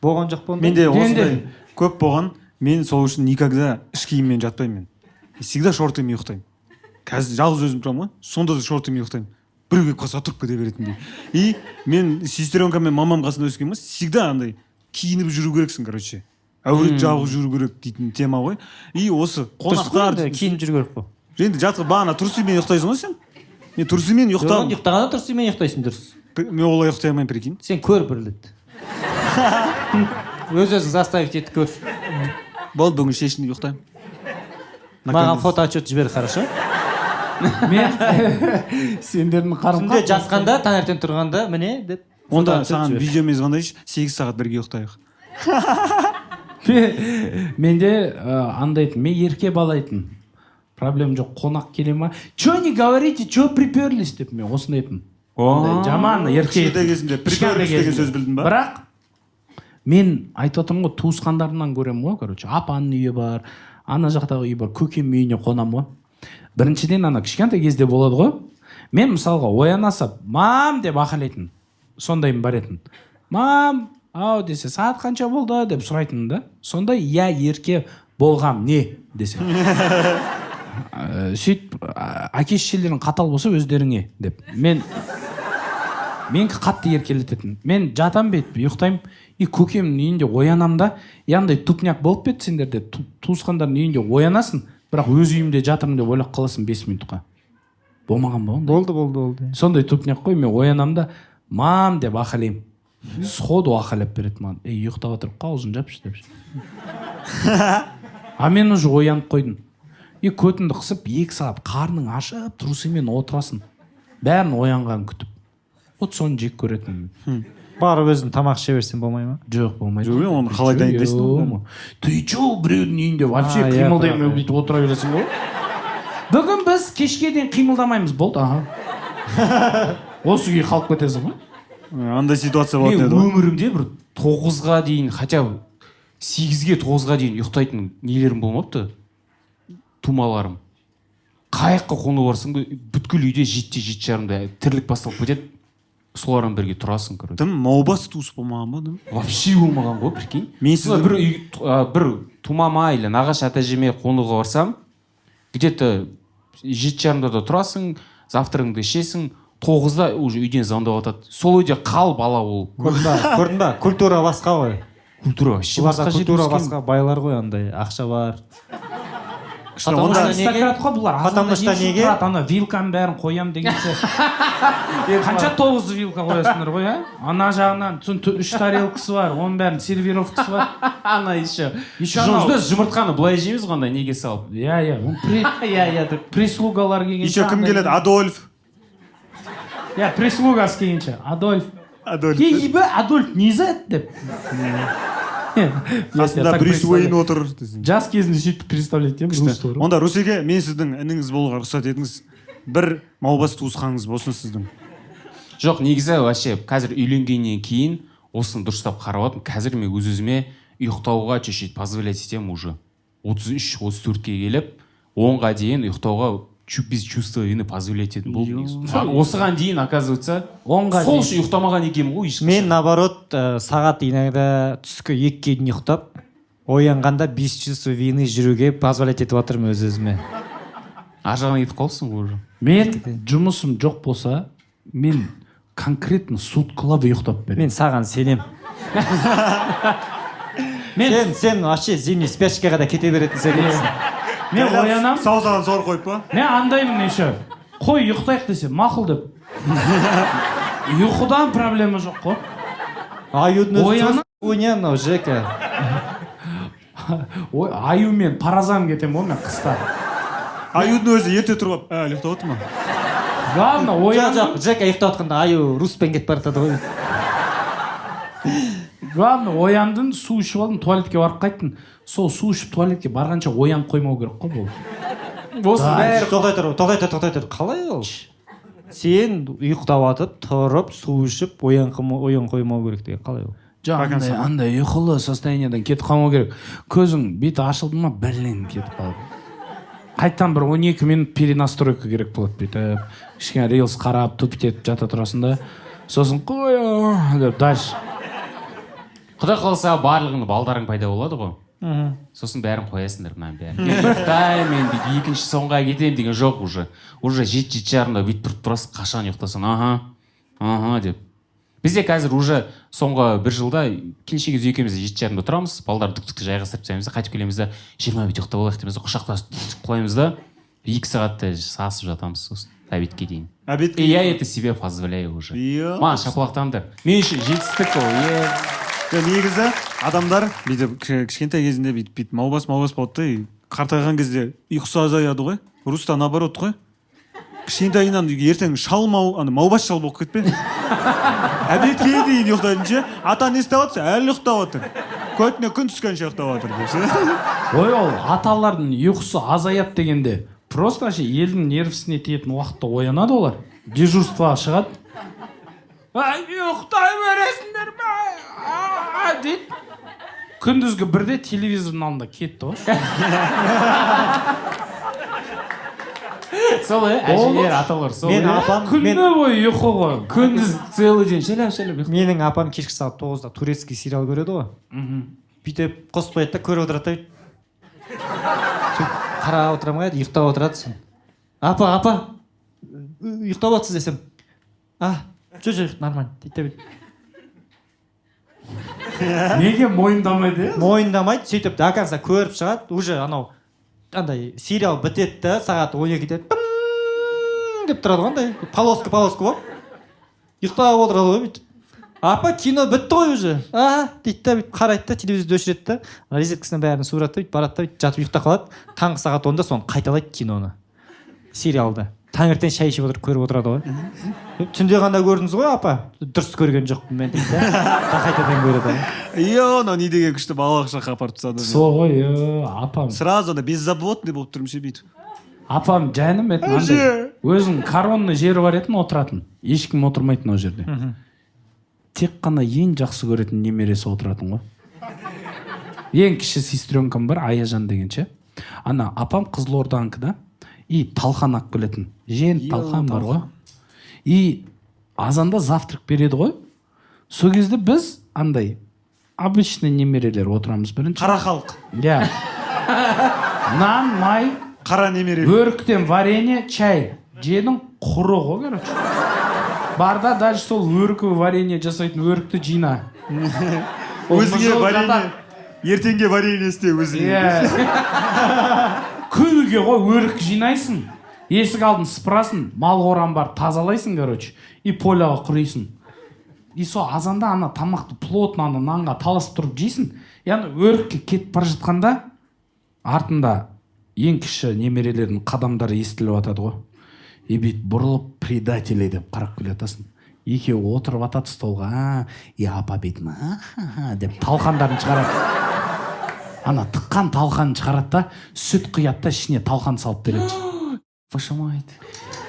Болған жоқ болғанда. Менде осындай көп болған. Мен сол үшін никогда іш киіммен жатпаймын. Всегда шортымен ұйықтаймын. Қазір жалғыз өзім тұрамын ғой. Сонда да шортымен ұйықтаймын. Біреу келіп қалса тұрып кете беретіндей. И мен сестренкам мен мамам қасында өскенмін. Всегда андай киініп жүру керексің, короче. Әурет жабық жүру керек дейтін тема ғой. И осы қонақтар киініп жүру керек қой. Енді жатып бағана тұрсымен ұйықтайсың ғой сен. Мен тұрсымен ұйықтап. Ұйықтағанда тұрсымен ұйықтайсың дұрыс. Мен олай ұйықтай алмаймын, прикинь. Сен көр бір рет. Өз-өзің заставить етіп көр. Болды, бүгін шешініп ұйықтаймын. Маған фото отчет жібер, хорошо? Мен сендердің қарым түнде жатқанда, таңертең тұрғанда, міне деп. Онда саған видеомен звондайыншы, 8 сағат бірге ұйықтайық. Менде андайтын, мен ерке балайтын. Проблем жоқ, қонақ келе ма? Чё не говорите, чё приперлись деп мен осындайтын. Ондай жаман ерке. Кішкентай кезінде прикольность деген сөз білдің ба? Бірақ мен айтып отырмын ғой, туысқандарымнан көремін ғой, короче. Апаның үйі бар, ана жақтағы үй бар, көкем үйіне қонамын ғой. Біріншіден ана кішкентай кезде болады ғой. Мен мысалға оянаса, мам деп ақылайтын. Сондайым бар етін. Мам, ау десе, сағат қанша болды деп сұрайтын да. Сонда я ерке болғам не десе. Сөйтіп әке шешелерің қатал болса өздеріңе деп. Менікі қатты еркелететін. Мен жатам бет, ұйықтаймын. И көкемнің үйінде оянам да, яғындай тупняк болып бет сендерде. Туысқандардың үйінде оянасың, бірақ өз үйімде жатырмын деп ойлап қаласың 5 минутқа. Болмаған ба? Болды. Сондай тупняк қой, мен оянам да, мам деп ақылаймын. Сходу ақылап береді маған. Ұйықтап отырып, қаузын жапшы депші. А мен уже оянып қойдым. И көтінді қысып 2 сағат қарның ашып, трусымен отырасың. Бәрін оянған күтіп. Вот соны жек көретін. Барып өзің тамақ іше берсең болмай ма? Жоқ, болмайды. Жоқ, оны қалай дайындайсың? Ты чё, біреудің үйінде вообще қимылдаймын бүйтіп отыра бересің ғой? Бүгін біз кешке дейін қимылдамаймыз, болды, Осы күйі қалып кетесің ғой? Андай ситуация болады еді ғой. Өмірімде бір 9-ға дейін, хотя 8-ге 9-ға дейін ұйықтайтын нелерім болмапты. Тумаларым. Қайыққа қонып барсың, бүткіл үйде 7:30-да тірлік басталып кетеді. Солармен бірге тұрасың, короче. Тым маубас туыс болмаған ба? Вообще болмаған ғой, прикинь. Мен сіздің бір тумама или нағашы ата-әжеме қонуға барсам, где-то 7:30-да тұрасың, завтрагыңды ішесің, 9-да уже үйден звондап атады. Сол үйде қал бала ол. Көрдің ба? Культура басқа ғой. Культура вообще басқа жерде культура өскен. басқа, байлар ғой андай, ақша бар. Потому что аристократ қой бұлар. Потому что неге? Ана вилканың бәрін қоям дегенше. Қанша 9 вилка қоясыңдар ғой, Ана жағынан 3 тарелкасы бар, оның бәрін сервировкасы бар. Ана еще. Жұмыста жұмыртқаны былай жейміз ғой, неге салып. Иә. Прислугалар келгенше. Еще кім келеді? Адольф. Иә, прислугасы келгенше. Адольф. Адольф не за это деп. Қасында Брюс Уэйн отыр. Жас кезінде сөйтіп представлять етемін. Онда Русеке, мен сіздің ініңіз болуға рұқсат етіңіз. Бір маубас туысқаныңыз болсын сіздің. Жоқ, негізі вообще қазір үйленгеннен кейін осыны дұрыстап қарап отырмын. Қазір мен өз-өзіме ұйықтауға чуть-чуть позволять етемін уже. 33-34-ге келіп, 10-ға дейін ұйықтауға без чувства вины позволять етім болды. Осыған дейін, оказывается, сол үшін ұйықтамаған екенмін ғой. Мен наоборот сағат иногда түскі 2-ге дейін ұйықтап, оянғанда без чувства вины жүруге позволять етіп отырмын өз-өзіме. Ажаған етіп қалсың ғой уже. Мен жұмысым жоқ болса, мен конкретно суткалап ұйықтап беремін. Мен саған сенем. Сен вообще зимний спячкаға да кете беретін секілдісің. Мен оянам. Саусағын сор қойып па? Мен андаймын еще. Қой ұйықтайық десе, мақұл деп. Ұйқыдан проблема жоқ қой. Аюдың өзі ойнай мынау Жека. Аюмен паразам кетем ғой мен қыста. Аюдың өзі ерте тұрып, ұйықтап отыр ма? Главное, ояндым. Жека ұйықтап отқанда аю руспен кетіп баратады ғой. Главное, ояндым, су ішіп алдым, туалетке барып қайттым. Сол су ішіп туалетке барғанша оянып қоймау керек қой бұл. Тоқтай тұр. Қалай ол? Сен ұйықтап атып, тұрып, су ішіп, оян қоймау керек деген қалай ол? Жоқ, андай ұйқылы состояниядан кетіп қалмау керек. Көзің беті ашылды ма, бәлен кетіп қалды. Қайттан бір 12 минут перенастройка керек болады бүйтіп. Кішкене рилс қарап, түптетіп жата тұрасың да. Сосын қой деп дальше. Құдай қаласа барлығының балдарың пайда болады ғой. Сосын бәрін қоясыңдар мынаны бәрін. Ұйықтай мен екінші соңға кетемін деген жоқ уже. Уже 7:30-да бүйтіп тұрып тұрасың, қашан ұйықтасың. Аха деп. Бізде қазір уже соңғы бір жылда келешек екеуміз 7:30-да тұрамыз, балдар дүк-дүкті жайғастырып тастаймыз да, қайтып келеміз да, 20 минут ұйықтап алайық дейміз, құшақтасып құлаймыз да, 2 сағатта сасып жатамыз сосын обедке дейін. И я это себе позволяю уже. Маған шапалақтаңдар. Мен үшін жетістік ол. Негізі адамдар бүйтіп кішкентай кезінде бүйтіп маубас болды, қартайған кезде ұйқысы азаяды ғой. Руста наоборот қой. Кішкентайынан ертең маубас шал болып кетпе. Әдетке дейін ұйықтайтынша, ата не істеп жатса, әлі ұйықтап отыр. Көтіне күн түскенше ұйықтап отыр десе. Ой, ол аталардың ұйқысы азаяды дегенде, просто елдің нервісіне тиетін уақытта оянады олар. Дежурствоға шығады. ұйықтай бересіңдер ме дейді. Күндізгі бірде телевизордың алдында кетті ғой. Солай, әжелер, аталар солай. Мен апам, Күні бойы ұйқы ғой. Күндіз целый день шелеп. менің апам кешкі сағат 9-да турецкий сериал көреді ғой. Бүйтіп қосып қояды да көріп отырады да. Қарап отырамын ғой, ұйықтап отырады соң. Апа, ұйықтап отырсыз десем. Жоқ, нормально. Дейді. Неге мойындамайды? Мойындамайды, сөйтіп до конца көріп шығады, уже анау андай сериал бітеді да, сағат 12-де деп тұрады ғой андай, полоска болып. Ұйықтап отырады ғой бүйтіп. Апа, кино бітті ғой уже. Дейді да, бүйтіп қарайды да, телевизорды өшіреді да, розеткасынан бәрін суырады да, бүйтіп барады да, жатып ұйықтап қалады. Таңғы сағат 10-да соны қайталайды киноны. Сериалды. Таңертең шай ішіп отырып көріп отырады ғой. Түнде ғана көрдіңіз ғой, апа? Дұрыс көрген жоқпын мен дейді да. Қайтадан көреді. анау не деген күшті балалық шаққа апарып тастады. Сол ғой, апам. Сразу ана беззаботный болып тұрмын бүйтіп. Апам жаным еді, андай. Өзінің коронный жері бар етін отыратын. Ешкім отырмайтын ол жерде. Тек қана ең жақсы көретін немересі отыратын ғой. Ең кіші сестренкам бар, Аяжан дегенше. Ана апам Қызылорданкыда. И талқан ақ келетін. Жен талқан бар ғой. И азанда завтрак береді ғой. Сол кезде біз андай обычный немерелер отырамыз бірінші. Қара халық. Иә. Нан, май, Қара немере. өріктен варенье, чай. Жедің құры ғой, короче. Барда дальше сол өркі варенье жасайтын өрікті жина. Өзіңе варенье. Ертеңге варенье істе өзіңе. Күніге ғой өрік жинайсың. Есік алдын сыпырасын, мал қоран бар, тазалайсың, короче. И поляға құрайсың. И сол азанда ана тамақты плотно ана нанға таласып тұрып жейсің. Яғни өрікке кетіп бара жатқанда артында ең кіші немерелердің қадамдары естіліп жатады ғой. И бүйтіп бұрылып предателей деп қарап келе жатасың. Екеуі отырып жатады столға. Апа бетім, деп талқандарын шығарады. Ана тыққан талқанын шығарады да, сүт құяды да, ішіне талқан салып береді. Пошамайды.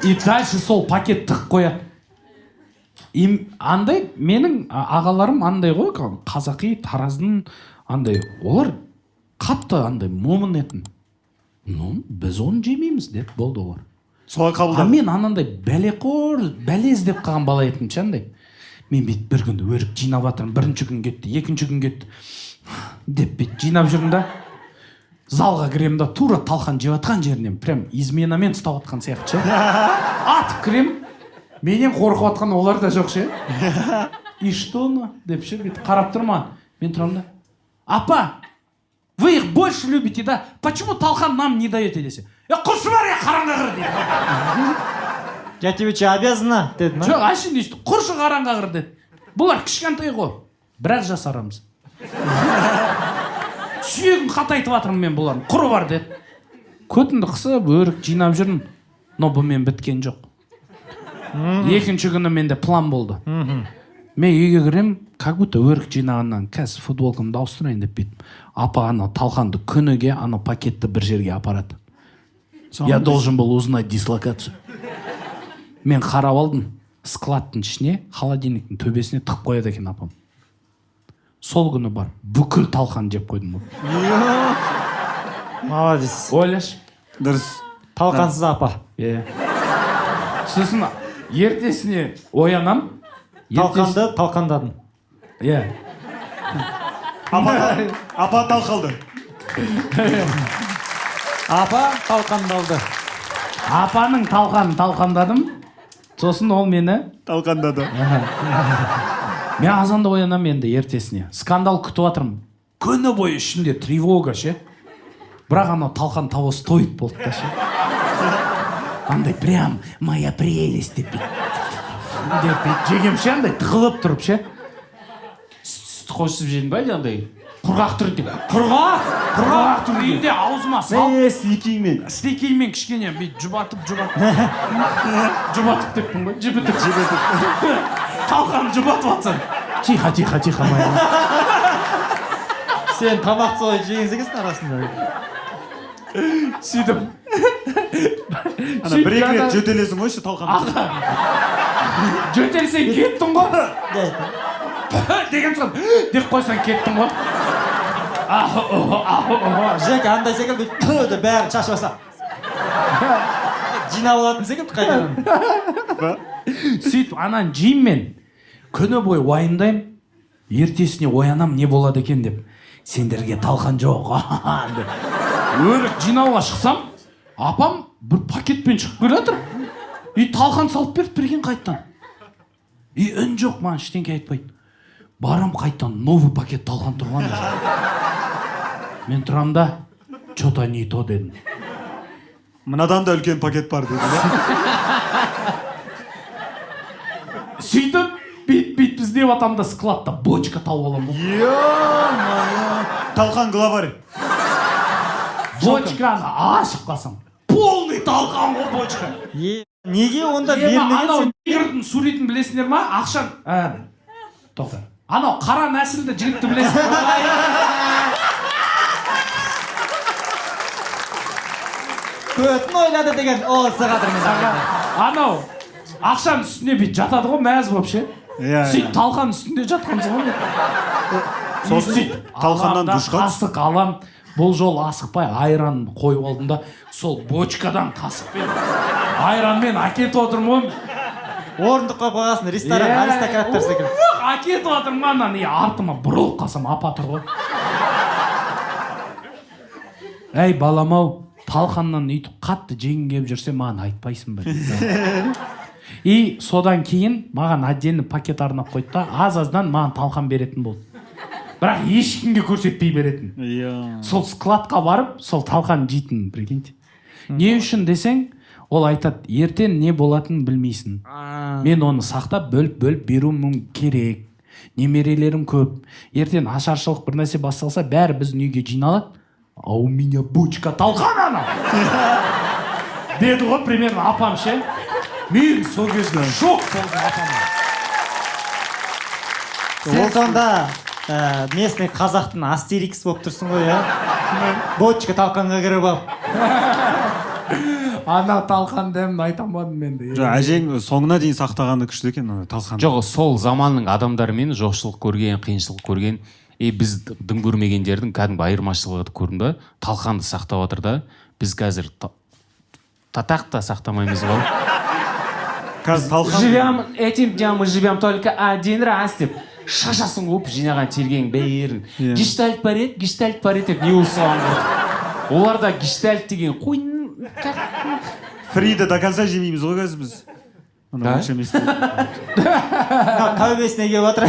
И дальше сол пакет тық қояды. Андай, менің ағаларым андай ғой, қазақи, тараздың андай, олар қатты андай момын етін. Біз оны жемейміз деп болды олар. Солай қабылдады. Мен анандай бәлеқор, бәлез деп қалған бала етін андай. Мен бет бір күнді өрік жинап жатырмын, бірінші күн кетті, екінші күн кетті. Деп бет жинап жүрмін да, залға кірем да, тура талқан жеп жатқан жерінен прям изменамен ұстап жатқан сияқты ше. Атып кірем, менен қорқып жатқан олар да жоқ ше. И что ну деп ше, бет қарап тұрма. Мен тұрамын да, апа, вы их больше любите, да? Почему талқан нам не даете десе? Құршы бар, қараңға қыр дейді. Я тебе че обязана, деді ма? Жоқ, ашын дейсті, құршы қараңға қыр деді. Бұлар кішкентай ғой, бірақ жасарамыз. Сүйегін қатайтып жатырмын мен бұларын, құры бар деді. Көтінді қысып, өрік жинап жүрмін, но бұмен біткен жоқ. Екінші күні менде план болды. Мен үйге кірем, как будто өрік жинағаннан қазір футболкамды ауыстырайын деп беттім. Апа ана талқанды күніге ана пакетті бір жерге апарады. Я должен был узнать дислокацию. Мен қарап алдым, складтың ішіне, холодильниктің төбесіне тығып қояды екен апам. Сол күні бар, бүкіл талқан жеп қойдым. Молодец. Ойлаш. Дұрыс. Талқансыз апа. Сосын ертесіне оянам. Талқандадым. Апа талқалды. Апа талқандалды. Апаның талқанын талқандадым. Сосын ол мені Талқандады. Мен азанда оянам енді ертесіне. Скандал күтіп жатырмын. Күні бойы ішінде тревога ше. Бірақ ана талқан того стоит болды да ше. Андай прям моя прелесть деп жегем ше, андай тығылып тұрып ше. Сүт қосып жедім ба андай құрғақ тұр деп. Құрғақ тұр үйінде аузыма салып. Стекеймен кішкене бейт жұбатып деппін ғой. Жібітіп. Талқан жұбатып атсам. Тихо, майя. Сен тамақ солай жеген секілсің арасында. Сөйтіп. Ана бір екі рет жөтелесің ғой ше талқан. жөтелсең кеттің ғой деген соң деп қойсаң кеттің ғой. Жека андай секілді деп бәрін шашып алса жинап алатын секілді қайтадан. Сөйтіп анан жеймін, күні бойы уайымдаймын, ертесіне оянам не болады екен деп. Сендерге талқан жоқ деп. Өрік жинауға шықсам, апам бір пакетпен шығып келе жатыр. И талқан салып беріп берген қайттан. И үн жоқ, маған ештеңке айтпайды. Барам қайттан новый пакет талқан тұрған. Мен тұрам да, что-то не то дедім. Мынадан да үлкен пакет бар деді. Сөйтіп, бит бізде атамда складта бочка тауып аламын. Талқан главарь. Бочканы ашып қалсам, полный талқан ғой бочка. Неге онда Анау бермеген? негрдің суретін білесіңдер ма? Ақшан... Тоқта. Анау қара нәсілді жігітті білесіңдер ма? Көтін ойлады деген осы қадірмен. Анау ақшаның үстіне бет жатады ғой, мәз болып ше. Сөйтіп талқанның үстінде жатқансың ғой. Сосын талқаннан душ қат. Қасық алам. Бұл жол асықпай айран қойып алдым да, сол бочкадан қасықпен айранмен әкетіп отырмын. Орындық қойып қойғасын, ресторан, аристократтар секілді. Әкетіп отырмын, анан артыма бұрылып қалсам апа тұр ғой. Әй балам-ау, талқаннан үйтіп қатты жеңін келіп жүрсе маған айтпайсың ба? И содан кейін маған отдельный пакет арнап қойды да, аз-аздан маған талқан беретін болды. Бірақ ешкімге көрсетпей беретін. Сол складқа барып, сол талқан жейтін, прикиньте. Не үшін десең, ол айтады, ертең не болатынын білмейсің. Мен оны сақтап, бөліп беруім керек. Немерелерім көп. Ертең ашаршылық бір нәрсе басталса, бәрі біздің үйге жиналады. А у меня бочка талқан ана. Деді ғой, примерно апам ше. Мен сол кезде шок болдым апама. Сен сонда местный қазақтың астерикс болып тұрсың ғой, я? Бочка талқанға кіріп алып. Ана талқан дәмін айтамадым мен де. Әжең соңына дейін сақтағаны күшті екен талқан. Жоқ, сол заманның адамдарымен жоқшылық көрген, қиыншылық көрген, біз дым көрмегендердің кәдімгі айырмашылығы көрдім да, талқанды сақтап отыр да, біз қазір татақ та сақтамаймыз ғой. Қазір талқан... Этим днем мы живем только один раз деп, шашасын қуып жинаған тергенің бәрін. Гештальт парет деп не ұлсыған ғой. Оларда гештальт деген қойын... Фрида до конца жемейміз ғой қазір біз. Тәубесіне келіп отыр.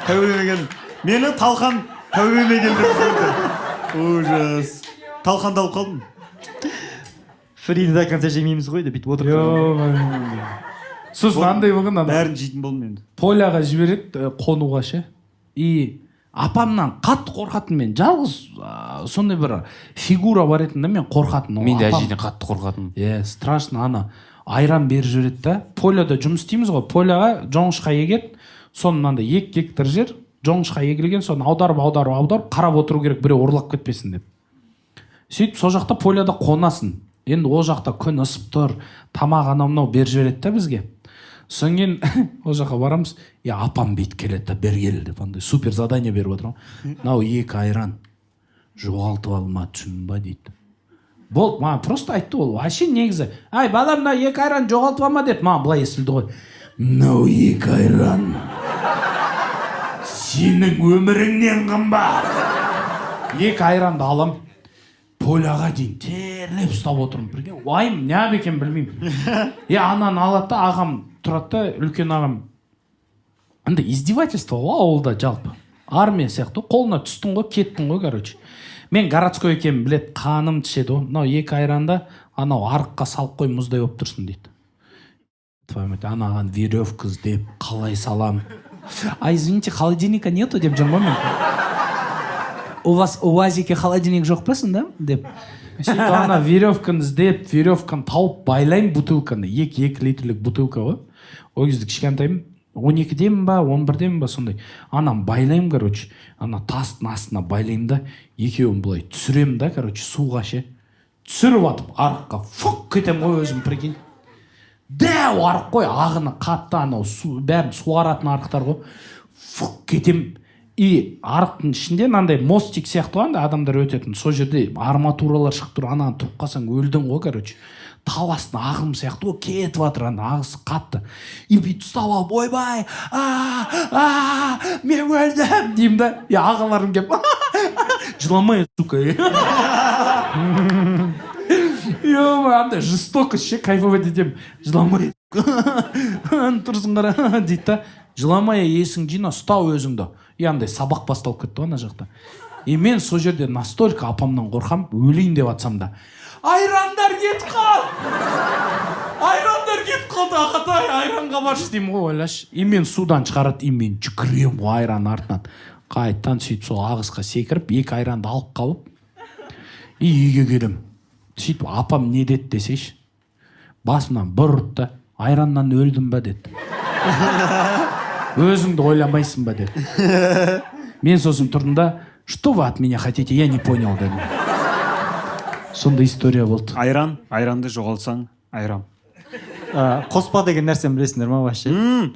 Тәубеме келдім. Мені талқан тәубеме келді. Ужас. Талқанды алып қалдым. Фрида до конца жемейміз ғой деп бүйтіп отыр. Сосын андай болған ана. Бәрін жейтін болдым енді. Поляға жібереді қонуға ше. И апамнан қатты қорқатын мен. Жалғыз сондай бір фигура бар етін да мен қорқатын. Мен де әжеден қатты қорқатын. Страшно. Ана айран беріп жібереді да. Поляда жұмыс істейміз ғой. Поляға жоңышқа егеді. Соны мынандай 2 гектар жер жоңышқа егілген, соны аударып қарап отыру керек, біреу ұрлап кетпесін деп. Сөйтіп сол жақта поляда қонасын. Енді ол жақта күн ысып тұр, тамақ анау беріп жібереді да бізге. Содан кейін ол жаққа барамыз, апам бет келеді да бергел деп андай супер задание беріп отырмын. Мынау 2 айран жоғалтып алма түсінба дейді. Болды, маған просто айтты ол. Вообще негізі, ай балам, мына 2 айран жоғалтып алма деп, маған былай естілді ғой. Мынау 2 айран сенің өміріңнен қымбат. 2 айранды алам, поляға дейін терлеп ұстап отырмын. Уайым не екен білмеймін. Ананы алады да, ағам тұрады да, үлкен ағам. Анда издевательство ғой ауылда жалпы. Армия сияқты, қолына түстің ғой, кеттің ғой, короче. Мен городской екенін білет, қаным түседі ғой. Мынау 2 айранда анау арыққа салып қой, мұздай болып тұрсын дейді. Анаған веревка іздеп, қалай салам. Извините, холодильника нету деп жүрмін мен. У вас у УАЗике холодильник жоқ па сонда деп. Сөйтіп ана веревканы іздеп, веревканы тауып байлаймын бутылканы. 2 литрлік бутылка ғой. Ол кезде кішкентаймын. 12-демін ба, 11-демін ба сондай. Анам байлаймын, короче. Ана тастың астына байлаймын да, екеуін былай түсіремін да, короче, суға ше. Түсіріп атып, арыққа фук кетем ғой өзім, прикинь. дәу арық қой, ағыны қатты, анау бәрін суаратын арықтар ғой. Фук кетем. И арықтың ішінде мынандай мостик сияқты ғой, адамдар өтетін. Сол жерде арматуралар шығып тұр, ананы тұрып қалсаң өлдің ғой, короче. Таластың ағым сияқты ғой, кетіп жатыр, ағысы қатты. И бүйтіп ұстап алып, ойбай, мен өлдім деймін да. И ағаларым келіп, жыламай, сука. Андай жестокость ше, кайфовать етем. Жыламай, тұрсын қара дейді да. Жыламай, есің жина, ұстау өзіңді. И андай сабақ басталып кетті ана жақта. И мен сол жерде настолько апамнан қорқам, өлейін деп атсам да. Айрандар кетіп қал! Айрандар кетіп қалды, ағатай, айранға баршы деймін ғой, ойлашы. И мен судан шығарады, и мен жүгірем ғой айран артынан. Қайттан сөйтіп сол ағысқа секіріп, 2 айранды алып қалып, и үйге келем. Сөйтіп апам не деді десейші. Басымнан бір ұртты, айраннан өлдім ба деді. Өзіңді ойламайсың ба деді. Мен сосын тұрдым да, что вы от меня хотите, я не понял дедім. Сондай история болды. Айранды жоғалсаң, айрам. Қоспа деген нәрсені білесіңдер ма вообще?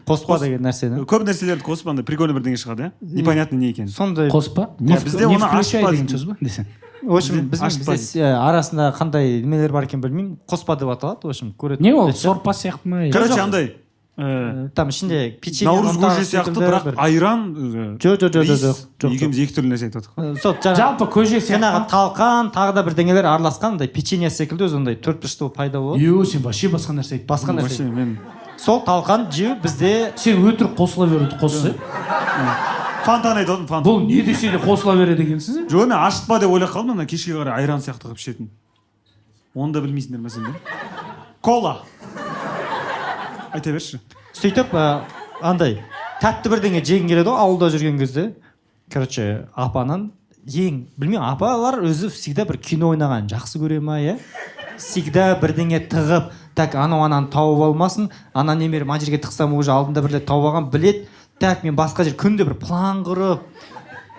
Қоспа деген нәрсені. Көп нәрселерді қосып, андай прикольный бірдеңе шығады, иә? Непонятно не екен. Сондай. Қоспа? Бізде оны ашпа деген сөз ба десең? В общем, бізде арасында қандай немелер бар екен білмеймін. Қоспа деп аталады, в общем, көретін. Не ол, сорпа сияқты ма? Короче, андай там ішінде печенье, наурыз көже сияқты, бірақ айран жоқ. екеуміз 2 түрлі нәрсе айтып жатырық. Жалпы көже сияқты. Жаңағы талқан, тағы да бірдеңелер араласқан, андай печенье секілді өзі андай 4-5 болып пайда болады. Сен вообще басқа нәрсе айтып. Басқа нәрсе. Мен Сол талқан жеу бізде. Сен өтірік қосыла беруді қоссы. фантаны айтып отырмын, фанта. Бұл не десе де қосыла береді екенсіз? Жоқ, мен ашытпа деп ойлап қалдым, ана кешке қарай айран сияқты қылып ішетін. Оны да білмейсіңдер ме сендер? Кола. Айта берші. Сөйтіп андай тәтті бірдеңе жегің келеді ғой ауылда жүрген кезде. Короче, апанан ең, білмеймін, апалар өзі всегда бір кино ойнаған жақсы көре ма, иә? Всегда бірдеңе тығып, так ананы тауып алмасын, ана немері мына жерге тықсам уже алдында бірле тауып алған білет, так мен басқа жер күнде бір план құрып,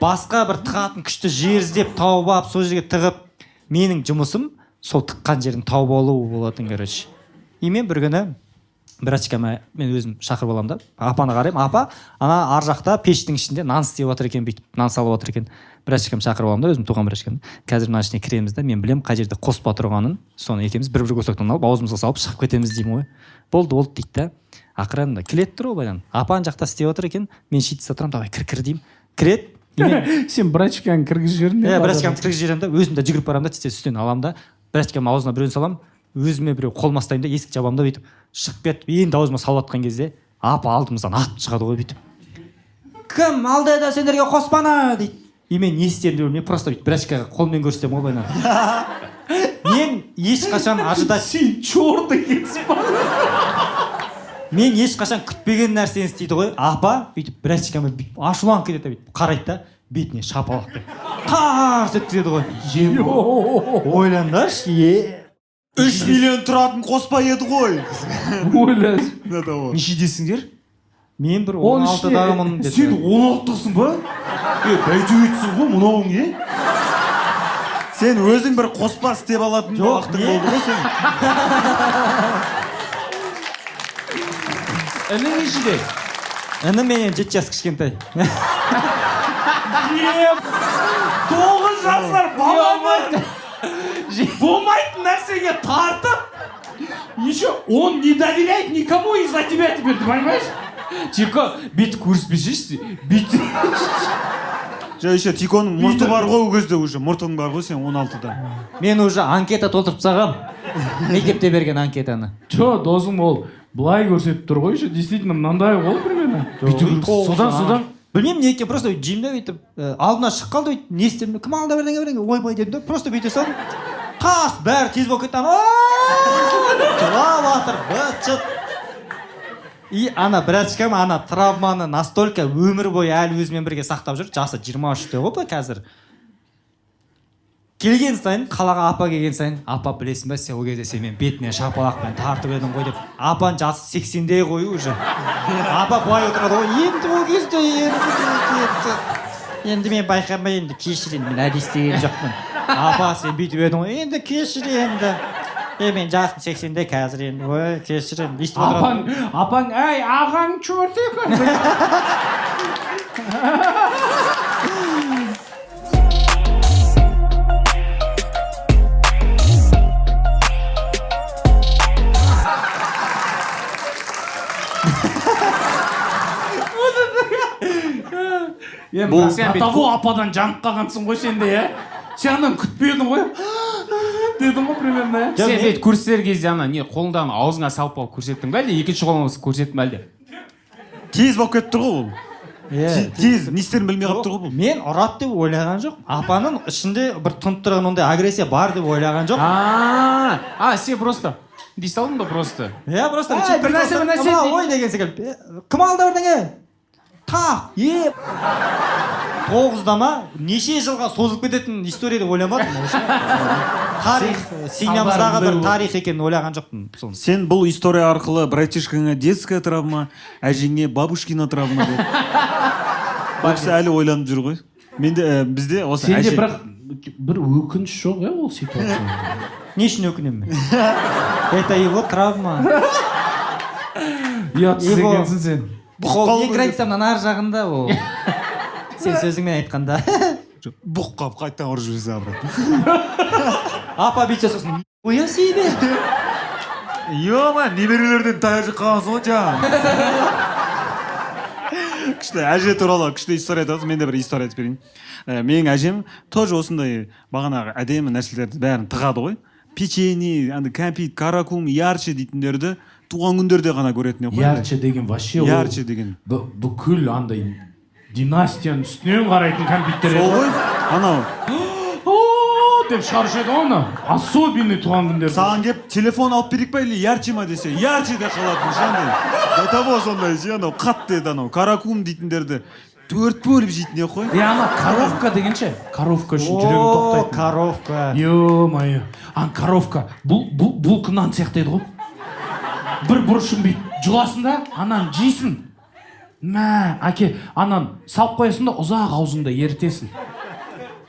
басқа бір тығатын күшті жер іздеп тауып алып, сол жерге тығып, менің жұмысым сол тыққан жерін тауып алу болатын, короче. И мен бір күні брачкама мен өзім шақырып аламын да, апаны қараймын, апа ана ар жақта пештің ішінде нан істеп жатыр екен, бүйтіп нан салып жатыр екен. Брачкам шақырып аламын да, өзім туған брачкам. Қазір мына ішіне кіреміз да, мен білем қай жерде қоспа тұрғанын, соны екеуміз бір көсектен алып аузымызға салып шығып кетеміз деймін ғой. Болды дейді да. Ақырында келеді тұр ғой баян. Апан жақта істеп жатыр екен, мен шийтіс отырамын, давай кір деймін. Кіреді. Сен брачканы кіргізіп жібердің. Брачкамды кіргізіп жіберемін да, өзім де жүгіріп барамын да, үстінен аламын да, брачкам аузына біреуін саламын, өзіме біреу қолыма ұстаймын да, есік жабамын да, бүйтіп шығып кетіп, енді аузыма салып жатқан кезде апа алдымыздан атып шығады ғой бүйтіп. Кім алды да сендерге қоспаны дейді. И мен не істерімді білмей, просто бүйтіп брачкаға қолмен көрсетемін ғой баян. Мен ешқашан ожидать. Сен черт екенсің ба? Мен ешқашан күтпеген нәрсені істейді ғой. Апа бүйтіп брачкама ашуланып кетеді, бүйтіп қарайды да, бетіне шапалақ деп қарс еткізеді ғой. Ойлаңдаршы, 3 миллион тұратын қоспа еді ғой. Ойласын. Нешедесіңдер? Мен бір 16-дағымын деді. Сен 16-дасың ба? Бәйтөйтсің ғой мынауың, е? Сен өзің бір қоспа істеп алатын уақытың болды ғой сен. Іні нешеде? Іні менен 7 жас кішкентай. 9 жасар баламын. Болмайтын нәрсеге тартып, еще он не доверяет никому из-за тебя теперь, ты понимаешь? Типа, бүйтіп көріспесеші, бүйтіп. Жа еще Тиконың мұрты бар ғой ол кезде уже, мұртың бар ғой сен 16-да. Мен уже анкета толтырып тастағам. Мектепте берген анкетаны. Жо, досым ол былай көрсетіп тұр ғой, действительно мынандай ғой примерно. Содан. Білмеймін, неке просто жеймін да бүйтіп, алдына шығып қалды бүйтіп, не істедім, кім алда бірдеңе, ойбай дедім да, просто бүйте салдым. Қас, бәрі тез болып кетті, жылап жатыр, быт-шыт. И ана брачкам ана травманы настолько өмір бойы әлі өзімен бірге сақтап жүр, жасы 23-те ғой қазір. Келген сайын, қалаға апа келген сайын, апа білесің бе, сен ол кезде сен мен бетіне шапалақпен тартып едің ғой деп, апан жасы 80-де ғой уже. Апа былай отырады ғой, енді ол кезде енді мен байқамай, енді кешір, енді мен әдейі істеген жоқпын. Апа сен бүйтіп едің ғой, енді кешір енді. Мен жасым 80-де қазір енді ой кешір енді естіп апаң әй ағаң черт екен. Атаву ападан жанып қалғансың ғой сен де, иә? Сен анан күтпедің ғой? Дедің ғой примерно, иә? Сен бет көрсетер кезде ана не қолыңдан аузыңа салып алып көрсеттің бе әлде екінші қолыңа көрсеттің бе әлде? Тез болып кетіп тұр ғой ол. Тез не істерін білмей қалып тұр ғой бұл. Мен ұрады деп ойлаған жоқ. Апаның ішінде бір тұнып тұрған ондай агрессия бар деп ойлаған жоқ. Сен просто дей салдың ба просто? Иә, просто бір нәрсе ой деген секілді. Кім алды бірдеңе? Тақ, еп. 9-да ма неше жылға созылып кететін история деп ойламадым. Тарих, семьямыздағы бір тарих екенін ойлаған жоқпын. Сен бұл история арқылы братишкаңа детская травма, әжеңе бабушкина травма деп. Бұл кісі әлі ойланып жүр ғой. Бізде осы әже. Сенде бір өкініш жоқ, иә, ол ситуация. Не үшін өкінемін мен? Это его травма. Ұятсыз екенсің сен. Бұл границаның ар жағында ол. Сен сөзіңмен айтқанда. Бұққап қайттан ұрып жүрсе обратно. Апа бүйтсе сосын қоя себе. Йома, немерелерден таяқ қаласың ғой жаңа. Күшті әже туралы күшті история айтасыз. Мен де бір история айтып берейін. Менің әжем тоже осындай бағанағы әдемі нәрселерді бәрін тығады ғой. Печенье, кәмпит, каракум, ярче дейтіндерді туған күндерде ғана көретін ғой. Ярче деген вообще ярче деген бүкіл андай династияның үстінен қарайтын кәмпиттер еді. Сол ғой, анау деп шығарушы еді оны. Особенный туған күндер. Саған кеп телефон алып берейік па или ярче ма десе, ярче де қалатын шандай. До того сондай анау қатты еді анау каракум дейтіндерді төрт бөліп жейтін еді ғой. Ана коровка дегенше, коровка үшін жүрегім тоқтайтын. Коровка. Ё-моё. Коровка. Бұл нан сияқты еді ғой. Бір бұрышын бүйтіп жұласың да, анан жейсің. Мә, әке, анан салып қоясың да ұзақ аузыңда ерітесің.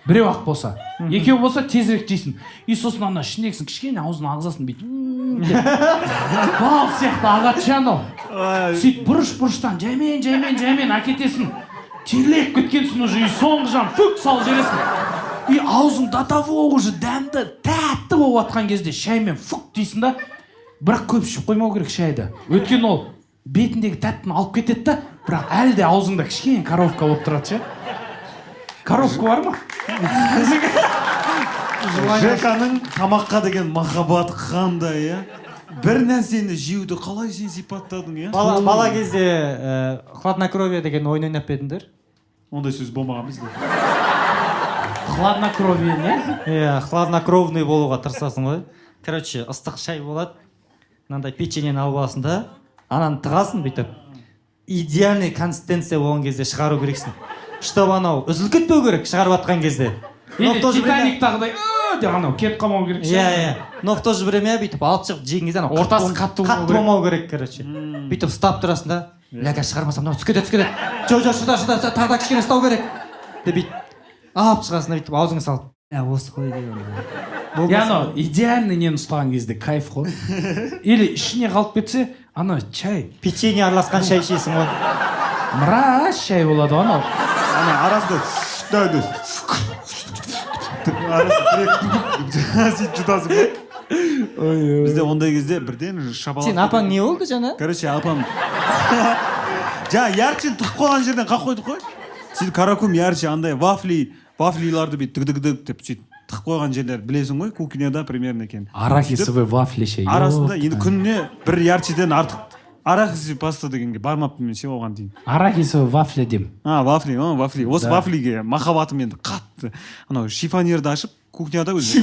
Біреу ақ болса. Екеу болса тезірек жейсің. И сосын ана ішіндегісің кішкене аузын ағызасың бүйтіп. Бал сияқты ағатшы анау. Сөйтіп бұрыш-бұрыштан жаймен әкетесің. Терлеп кеткенсің уже, и соңғы жан фүк салып жересің. И аузың до того уже дәмді, тәтті болып атқан кезде шаймен фүк дейсің да. Бірақ көп ішіп қоймау керек шайды. Өткен ол бетіндегі тәттіні алып кетеді да, бірақ әлі де аузыңда кішкене коровка болып тұрады, ше. Коровка бар ма? Жеканың тамаққа деген махаббаты қандай, иә? Бір нәрсені жеуді қалай сен сипаттадың, иә? Бала кезде хладнокровие деген ойын ойнап едіңдер? Ондай сөз болмаған бізде. Хладнокровие, не? Иә, хладнокровный болуға тырысасың ғой. Короче, ыстық шай болады. Мынандай печеньені алып аласың да, ананы тығасың бүйтіп. Идеальный консистенция болған кезде шығару керексің. Чтобы анау үзіліп кетпеу керек шығарып атқан кезде. Или Титаниктағыдай деп анау кетіп қалмау керек. Иә. Но в то же время бүйтіп алып шығып жеген кезде анау ортасы қатты болмау керек, короче. Бүйтіп ұстап тұрасың да, ляга шығармасам мынау түсіп кетеді. Жоқ, шыда, тағы да кішкене ұстау керек. Деп бүйтіп алып шығасың да бүйтіп аузыңа салып. Осы қой деген. Анау идеальный нені ұстаған кезде кайф қой. Или ішіне қалып кетсе, анау чай. Печенье араласқан шай ішесің ғой. Мыраш шай болады анау. Ана арасында дәуді. Сөйтіп жұтасың ғой. Бізде ондай кезде бірден шабалап. Сен апаң не болды жаңа? Короче, апам. Ярчен тұқып қойған жерден қақ қойдық қой. Сөйтіп каракум ярче андай вафлиларды бүйтіп дық деп сөйтіп тықып қойған жерлер білесің ғой, кухняда примерно екен. Арахисовый вафли ше. Арасында енді күніне бір ярчеден артық арахисовый паста дегенге бармаппын мен ше оған дейін. Арахисовый вафли дем. Вафли. Осы вафлиге махаббатым енді қатты. Анау шифонерді ашып кухняда өзі.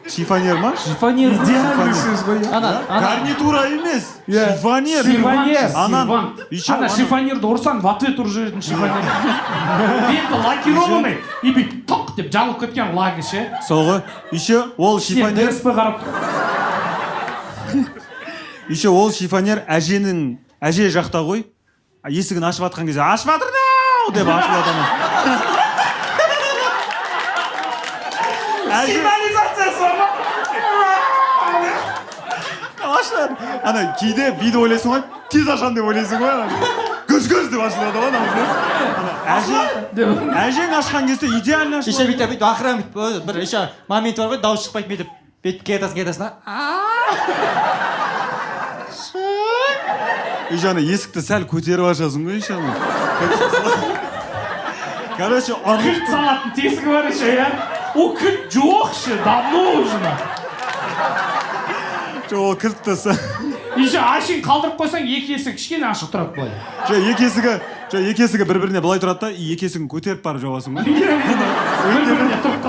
Шифонер ма? Шифонер идеальный сөз ғой. Гарнитура емес. Шифонер. Ана шифонерді ұрсаң в ответ ұрып жіберетін шифонер. Беті лакированный. И бүйтіп тоқ деп жалып кеткен лаги ше. Сол ғой. Еще ол шифонер. Еще ол шифонер әже жақта ғой. Есігін ашып атқан кезде ашып атыр деп ашып атамын. ашылады. Ана кейде биді ойлайсың ғой, тез ашамын деп ойлайсың ғой. Көз деп ашылады ғой. Әжең ашқан кезде идеально ашылады. Еще бүйтіп ақырын бүйтіп бір еще момент бар ғой, дауыс шықпайды бүйтіп. Бүйтіп кетасың. Еще ана есікті сәл көтеріп ашасың ғой, еще ана. Короче, кілт салатын тесігі бар еще, иә? О, кілт жоқ ше, давно уже. Ол кілтті еще ашын қалдырып қойсаң, екі есік кішкене ашық тұрады былай. екі есігі бір-біріне былай тұрады да, екі есігін көтеріп барып жауасың ғой.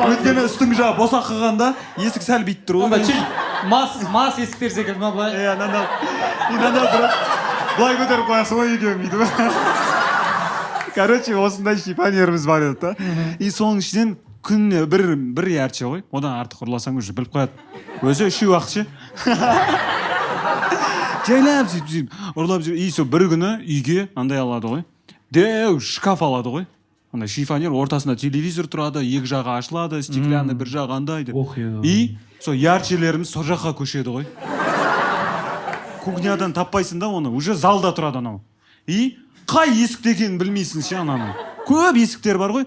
Өйткені үстің жағы босақ қылғанда есік сәл бүйтіп тұр ғой. Мас есіктер секілді ма былай? Былай көтеріп қоясың ғой екеуін бүйтіп. Короче, осындай шифонеріміз бар еді да. И соның ішінен күніне бір ярче ғой. Одан артық ұрласаң уже біліп қояды. Өзі үші уақыт ше. Жайлап сөйтіп ұрлап жүр. И сол бір күні үйге андай алады ғой. Деу шкаф алады ғой. Андай шифонер, ортасында телевизор тұрады, екі жағы ашылады, стеклянный бір жағы андай деп. И сол ярчелеріміз сол жаққа көшеді ғой. Кухнядан таппайсың да оны, уже залда тұрады анау. И қай есікте екенін білмейсің ше ананың. Көп есіктер бар ғой.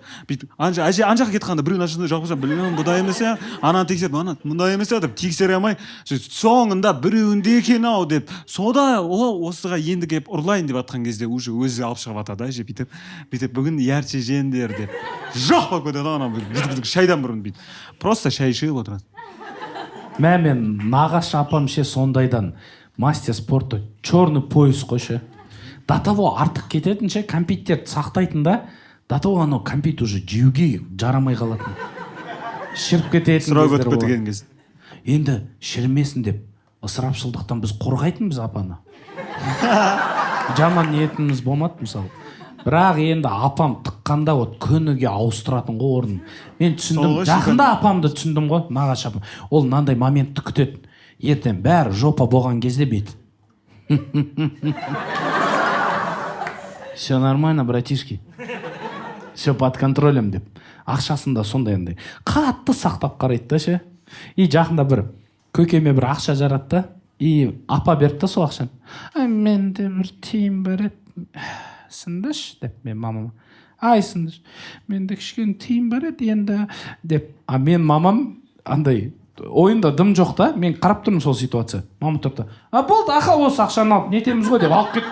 Ана жаққа кетқанда біреуін ашында жақпаса, білмеймін, бұндай емес ә. Ананы тексеріп, ана мұндай емес ә деп тексере алмай, соңында біреуінде екен ау деп. Сода осыға енді келіп ұрлайын деп атқан кезде уже өзі алып шығып атады ше бүйтіп бүгін ярче жеңдер деп. Жоқ болып кетеді ана шайдан бұрын бүйтіп. Просто шай ішіп отырады. Мен нағашы апам ше сондайдан мастер спорта черный пояс қой ше. До того артық кететін ше, компьютерді сақтайтын да, до того анау компьютер уже жеуге жарамай қалатын. Шіріп кететін кездер болады. Енді шірмесін деп ысырапшылдықтан біз қорғайтынбыз апаны. Жаман ниетіміз болмады мысалы. Бірақ енді апам тыққанда күніге ауыстыратын ғой орнын. Мен түсіндім, жақында апамды түсіндім ғой, нағашы апам. Ол мынандай моментті күтеді. Ертең бәрі жопа болған кезде бет. Все нормально, братишки. Все под контролем деп. Ақшасында сондай. Қатты сақтап қарайды да ше. И жақында бір көкеме бір ақша жаратты да. И апа берді да сол ақшаны. Менде бір тиын бар еді. Сындыш деп мен мамама. Ай сындыш. Менде кішкене тиын бар еді енді деп. Мен мамам андай ойында дым жоқ та. Мен қарап тұрмын сол ситуация. Мама тұрды. Болды, аха осы ақшаны алып нетеміз ғой деп алып кет.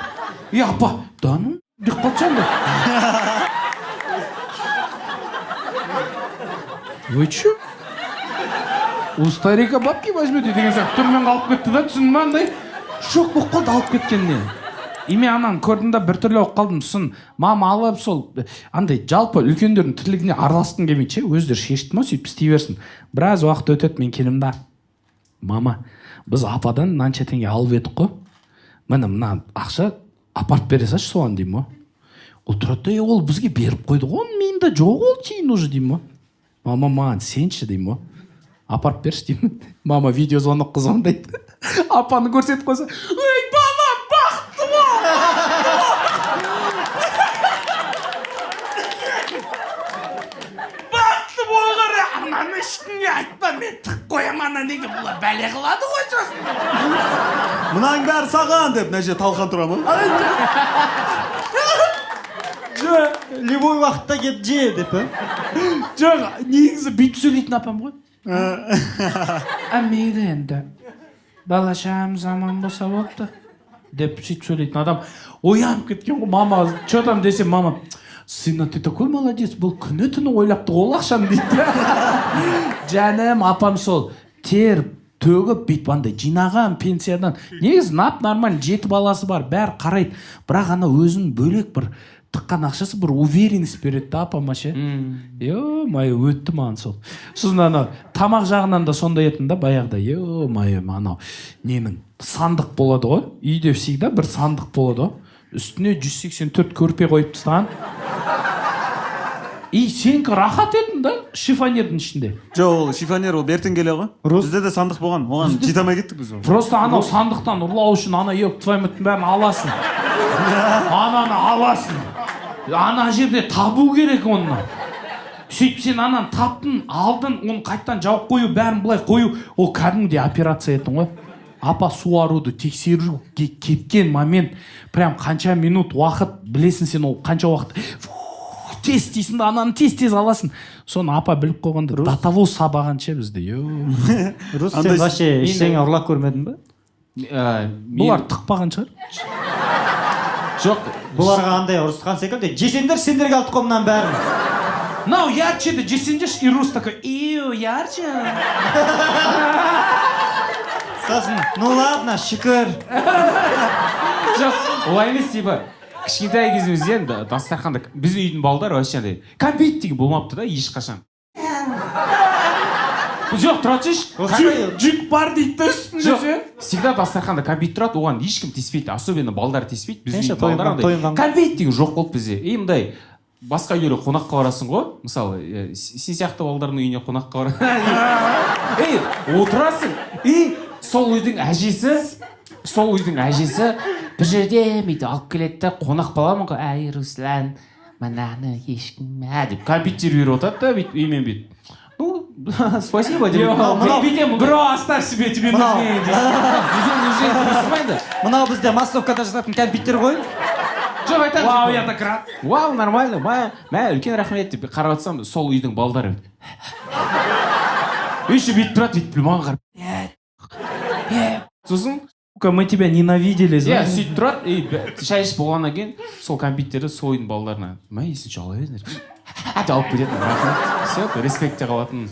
И апа, даның деп қалчан да. Вы чё? У старика бабки возьмете деген сияқты түрмен қалып кетті да, түсіндің ме андай? Шок болып қалды алып кеткеніне. И мен ананы көрдім да біртүрлі болып қалдым. Сын мама алып сол андай жалпы үлкендердің тірлігіне араласқым келмейді ше, өздері шешті ма сөйтіп істей берсін. Біраз уақыт өтеді, мен келем да. Мама, біз ападан мынанша теңге алып едік қой. Мына ақша апарып бере салшы соған деймін ғой. Ол тұрады да, ол бізге беріп қойды ғой, оның миында жоқ ол тиын уже деймін ғой. Мама, маған сенші деймін ғой. Апарып берші деймін. Мама видеозвонок звондайды. Апаны көрсетіп қойса, ей бала, бақытты бол! Бақытты болғыр, ананы ешкімге айтпа, мен тық қоям, ана неге бұлар бәле қылады ғой сосын. Мұнаң бәрі саған деп нәже талқан тұра ма? Любой уақытта кеп же деп. Жоқ, негізі бүйтіп сөйлейтін апам ғой. Мейлі енді. Балашам заман болса болыпты деп сөйтіп сөйлейтін адам оянып кеткен ғой. Мама, что там десе, мама, сына, ты такой молодец, бұл күні түні ойлапты ол ақшаны дейді. Жаным, апам сол теріп төгіп бүйтіп андай жинаған пенсиядан. Негізі нормально, 7 баласы бар, бәрі қарайды. Бірақ ана өзін бөлек бір тыққан ақшасы бір уверенность береді да апама ше. Ё-май, өтті маған сол. Сосын ана тамақ жағынан да сондай етін да баяғыда. Ё-май, анау ненің сандық болады ғой. Үйде всегда бір сандық болады ғой. Үстіне 184 көрпе қойып тастаған. И сенікі рахат едің да шифонердің ішінде. Жоқ, ол шифонер ол бертін келе ғой. Бізде де сандық болған. Оған жете алмай кеттік біз. Просто анау сандықтан ұрлау үшін ана еп тваймыттың бәрін аласың. Ананы аласың. Ана жерде табу керек оны. сөйтіп сен ананы таптың, алдың, оны қайттан жауып қою, бәрін былай қою, ол кәдімгідей операция еттің ғой. Апа суаруды тексеруге кеткен момент, прям қанша минут уақыт, білесің сен ол қанша уақыт тез істейсің да ананы тез аласың. Соны апа біліп қойғанда даталау сабағанша бізде. Рус, сен вообще ештеңе ұрлап көрмедің бе? Бұлар тықпаған шығар. Жоқ, Бұларға андай ұрысқан секілді. Жесеңдер, сендерге алдық қой мынаның бәрін. Мынау ярче де жесеңдер, и Рус такой, ярче. Сосын, ну ладно, шүкір. жоқ, олай емес типа. Кішкентай кезімізден дастарханда біздің үйдің балдар вообще андай кәмпит деген болмапты да ешқашан. Жоқ, тұра тұршы. Жүк бар дейді да үстінде ше. Всегда дастарханда кәмпит тұрады, оған ешкім теспейді, особенно балдар теспейді. Біздің үйдің балдар андай тойынған. кәмпит деген жоқ болды бізде. Мындай басқа үйге қонаққа барасың ғой, мысалы, сен сияқты балдардың үйіне қонаққа барасың. Отырасың. Сол үйдің әжесі бір жерде мейді алып келеді да, қонақ баламын ғой, әй Руслан, мынаны ешкім деп кәмпиттер беріп отырады да, бүйтіп үймен бүйтіп. Ну, спасибо деп. Бро, оставь себе, тебе нужнее. Мынау бізде массовкада жасатын кәмпиттер ғой. Жоқ, айтамын. Вау, я так рад. Вау, нормально. Мә, үлкен рахмет деп қарап жатсам, сол үйдің балдары. Еще бүйтіп тұрады, бүйтіп маған қарап. Сосын Мы тебя ненавидели, знаешь? сөйтіп тұрады, шай ішіп болғаннан кейін сол кәмпиттерді сол үйдің балдарына есінші ала беріңдер деп алып кететін. Рахмет. Все, респектте қалатын.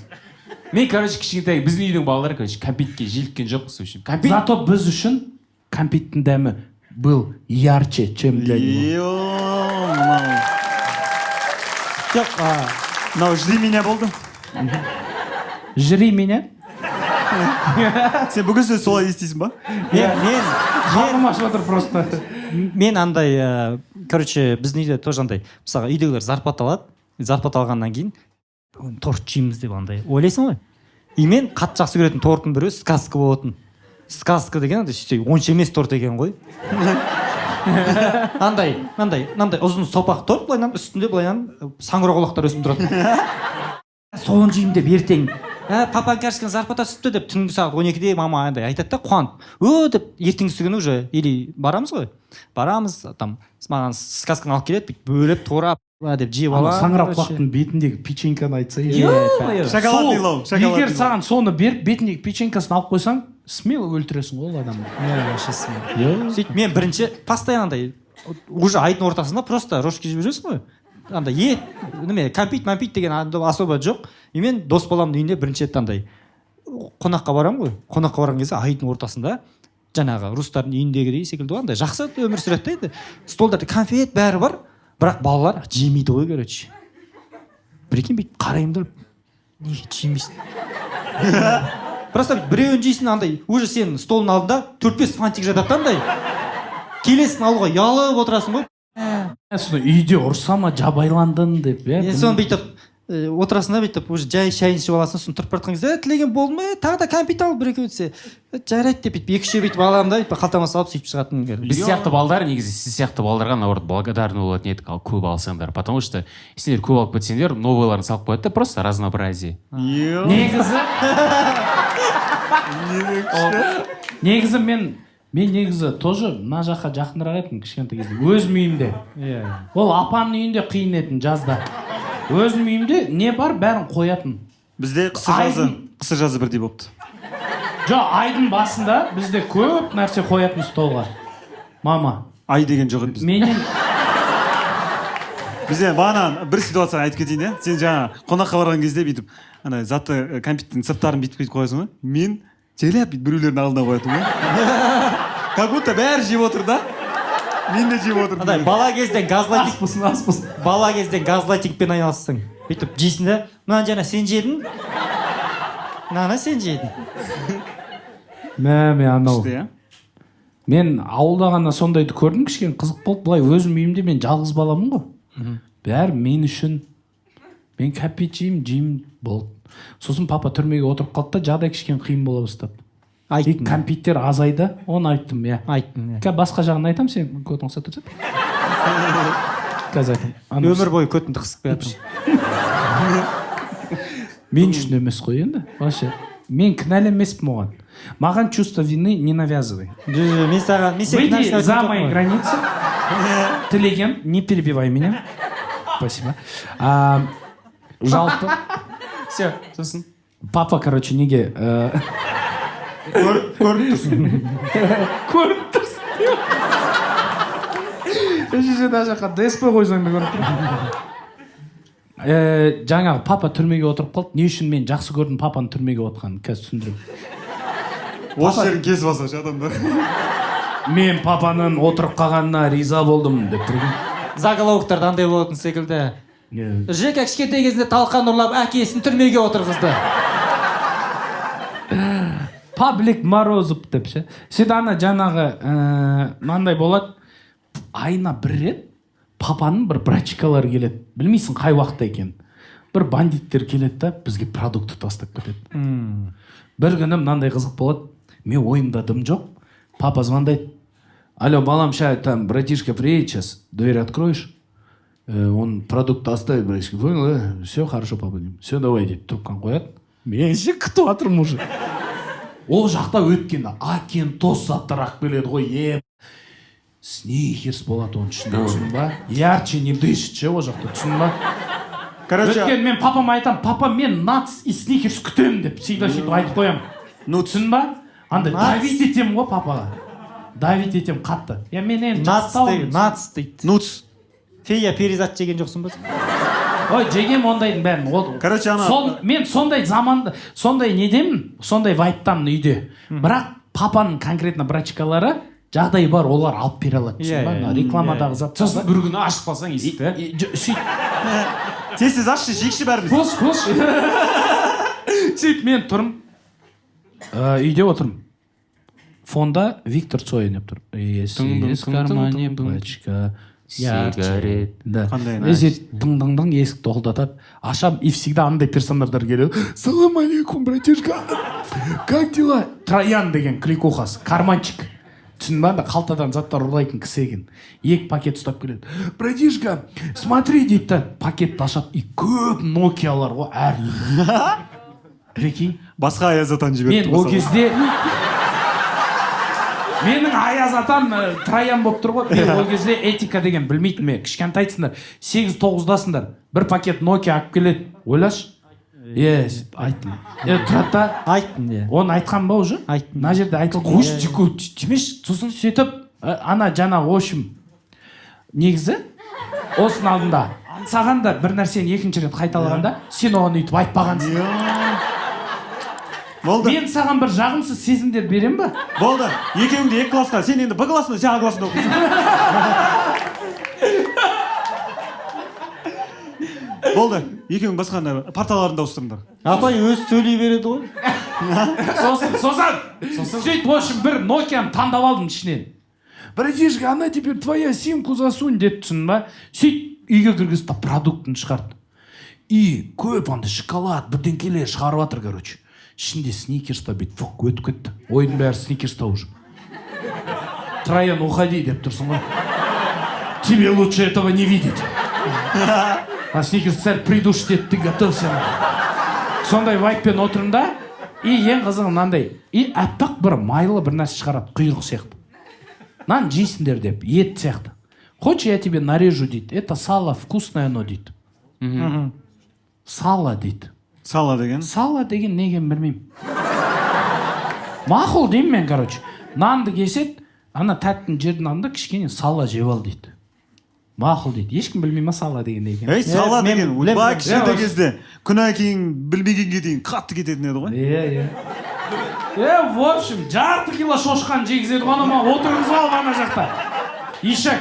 Мен, короче, кішкентай біздің үйдің балалары, короче, кәмпитке желіккен жоқпыз. Зато біз үшін кәмпиттің дәмі был ярче, чем для него. Жоқ, мынау жди меня болды. Жри меня? Сен бүгін сөз солай естисің ба? Қалқым ашып отыр просто. Мен андай, короче, біздің үйде тоже андай, мысалға үйдегілер зарплата алады, зарплата алғаннан кейін торт жейміз деп андай ойлайсың ғой. И мен қатты жақсы көретін торттың бірі сказка болатын. Сказка деген андай онша емес торт екен ғой. Андай ұзын сопақ торт, былайынан үстінде былайынан саңырауқұлақтар өсіп тұрады. Соны жеймін деп ертең папаң кәшкен зарплата түсіпті деп түнгі сағат 12-де мама андай айтады да, қуанып деп ертеңгісі күні уже или барамыз ғой, барамыз там маған сказканы алып келеді, бүйтіп бөліп турап деп жеп аламын. Саңырауқұлақтың бетіндегі печеньканы айтса, Шоколадный лау. егер саған соны беріп бетіндегі печенькасын алып қойсаң, смело өлтіресің ол адамды. Сөйтіп мен бірінші постоянно андай уже айдың ортасында просто рожки жеп жүресің ғой, андай ет кәмпит деген особо жоқ. И мен дос баламның үйінде бірінші рет андай қонаққа барамын ғой, қонаққа барған кезде айдың ортасында жаңағы рустардың үйіндегідей секілді ғой, андай жақсы өмір сүреді дейді. Столдарда конфет бәрі бар, бірақ балалар жемейді ғой, короче. Прикинь, бүйтіп қараймын да, неге жемейсің? Просто біреуін жейсің, андай уже сен столдың алдында 4-5 фантик жатады андай. Келесің алуға ұялып отырасың ғой. Үйде ұрсама жабайландың деп. Соны бүйтіп отырасың да, бүйтіп уже жай шайын ішіп аласың, сосын тұрып бара жатқан кезде тілеген болды ма, тағы да кәмпит алып бір екеу десе жарайды деп бүйтіп екі-үшеу бүйтіп аламын да, қалтама салып сөйтіп шығатын. Біз сияқты балдар негізі сіз сияқты балдарға наоборот благодарны болатын едік, ал көп алсаңдар, потому что сендер көп алып кетсеңдер новыйларын салып қояды да, просто разнообразие. Негізі мен негізі тоже мына жаққа жақынырақ едім кішкентай кезде, өзім үйімде. Ол апамның үйінде қиын едім жазда. Өзім үйімде не бар бәрін қоятын. Бізде қысы жазы бірдей болыпты. Жоқ, айдың басында бізде көп нәрсе қоятын столға. Мама. Ай деген жоқ еді бізде. Менен Бізде бағана бір ситуацияны айтып кетейін, сен жаңа қонаққа барған кезде бүйтіп ана заты кәмпиттің сырттарын бүйтіп қоясың ғой. Мен жайлап біреулердің алдына қоятын ғой. Как будто бәрі жеп отыр да. Мен де жеп отырдым. Андай бала кезден аспысын. Бала кезден газлайтингпен айналыссың. Бүйтіп жейсің да, мынаны жаңа сен жедің, мынаны сен жедің. Мен анау. Мен ауылда ғана сондайды көрдім, кішкене қызық болды. Былай өзім үйімде мен жалғыз баламын ғой. Бәрі мен үшін. Мен кәмпит жеймін болды. Сосын папа түрмеге отырып қалды да, жағдай кішкене қиын бола бастады. Кәмпиттер азайды, оны айттым, Айттым. Басқа жағын айтам, сен көтің қысып тұрсың. Қазір айтам. Өмір бойы көтіңді қысып қоятын. Мен үшін емес қой енді вообще. Мен кінәлі емеспін оған. Маған чувство вины не навязывай. Мен саған Выйди за мои границы. Тілеген, не перебивай меня. Спасибо. Жалпы. Все, сосын. Папа, короче, неге... көріп тұрсың. Көріп тұрсың. Шеше даже ДСП қойсаң да көріп тұрсың. Жаңағы папа түрмеге отырып қалды. Не үшін мен жақсы көрдім папаның түрмеге отырғанын қазір түсіндірем. Осы жерін кесіп алсашы адамдар. Мен папаның отырып қалғанына риза болдым деп тұрген. Заголовоктарда андай болатын секілді. Жека кішкентай кезінде талқан ұрлап әкесін түрмеге отырғызды. Паблик Морозов деп ше. Сен ана жаңағы мынандай болады. Айына бір рет папаның бір брачкалары келеді. Білмейсің қай уақытта екен. Бір бандиттер келеді да бізге продукты тастап кетеді. Бір күні мынандай қызық болады. Мен ойымда дым жоқ. Папа звондайды. Алло, балам, сейчас там братишка приедет сейчас. Дверь откроешь? Он продукт оставит, братишка. Понял, да? Все, хорошо, папа. Все, давай, дейді. Трубканы қояды. Мен ше күтіп жатырмын уже. Ол жақта өткенде Акентос заттар ақ келеді ғой. Сникерс болады оның ішінде, түсіндің ба? Ярче не дышит ше ол жақта, түсіндің ба? Өткен мен папама айтам, папа мен нац и сникерс күтемін деп всегда сөйтіп айтып қоямын. Ну түсіндің ба? Андай давить етемін ғой папаға. Давить етемін қатты. Мен енді жастауым. Нац дейді. Нуц. Фея перизат жеген жоқсың ба? Ой, жегем ондайдың бәрін. Короче, ана... Мен сондай заманда, сондай недемін, сондай вайптамын үйде. Бірақ папаның конкретно брачкалары жағдай бар, олар алып бере алады. Рекламадағы зат. Сосын бір күні ашып қалсаң есікті. Тез ашшы, жекші бәріміз. Қош. Сөйтіп мен тұрмын. Үйде отырмын. Фонда Виктор Цой деп тұр. Если в кармане пачка сигарет. Дың есікті толдатады. Ашам и всегда андай персонаждар келеді. Салам алейкум, братишка. Как дела? Троян деген кликухасы, карманчик. Түсін ба, қалтадан заттар ұрлайтын кісі екен. Екі пакет ұстап келеді. Братишка, смотри дейді. Пакетті ашады. И көп Nokiалар ғой әр. Прикинь. Басқа аяз атан жіберді. Мен ол кезде... Менің аяз атам Троян болып тұр ғой. Мен ол кезде этика деген білмейтін ме. Кішкентайсыңдар, 8-9-дасыңдар. Бір пакет Nokia алып келеді. Ойлашы. Айттым. Тұрады да. Айттым, оны айтқан ба уже? Айттым. Мына жерде айтылды. Қойшы, демеш. Сосын сөйтіп, ана жаңа ошым. Негізі, осының алдында. Саған да бір нәрсені екінші рет қайталағанда, сен оған үйтіп айтпағансың. Болды. Мен саған бір жағымсыз сезімдер берем ба? Болды. Екеуіңді екі классқа, сен енді Б классында, сен А классында оқисың. Болды. Екеуің басқа парталарында ауыстырыңдар. Апай өзі сөйлей береді ғой. Сосын сөйтіп, в общем, бір Nokia'ны таңдап алдым ішінен. Братишка, она теперь твоя симку засунь деп түсін ба? Сөйтіп, үйге кіргізді, продуктын шығарды. И көп андай шоколад, бірдеңкелер шығарып жатыр, короче. Ішінде сникерста бүйтіп өтіп кетті. Ойдың бәрі сникерста уже. Троян, уходи деп тұрсың ғой. Тебе лучше этого не видеть. А сникерс сәл придушить ет, ты готовься. Сондай вайппен отырында, и ең қызығы мынандай. И аппақ бір майлы бір нәрсе шығарады, құйрық сияқты. Нан жейсіңдер деп, ет сияқты. Хочешь, я тебе нарежу дейді. Это сало, вкусное оно дейді. Сало дейді. Сало деген? Сало деген неген білмеймін. Мақұл деймін мен, короче. Нанды кесет, ана тәттің жердің анда кішкене сало жеп ал дейді. Мақұл дейді. Ешкім білмей ма сало деген неген? Сало деген, ба кішкентай кезде күнә кейін білмегенге дейін қатты кететін еді ғой. В общем, жарты кило шошқан жегізеді ғой, ана отырыңыз алып ана жақта. Ишак.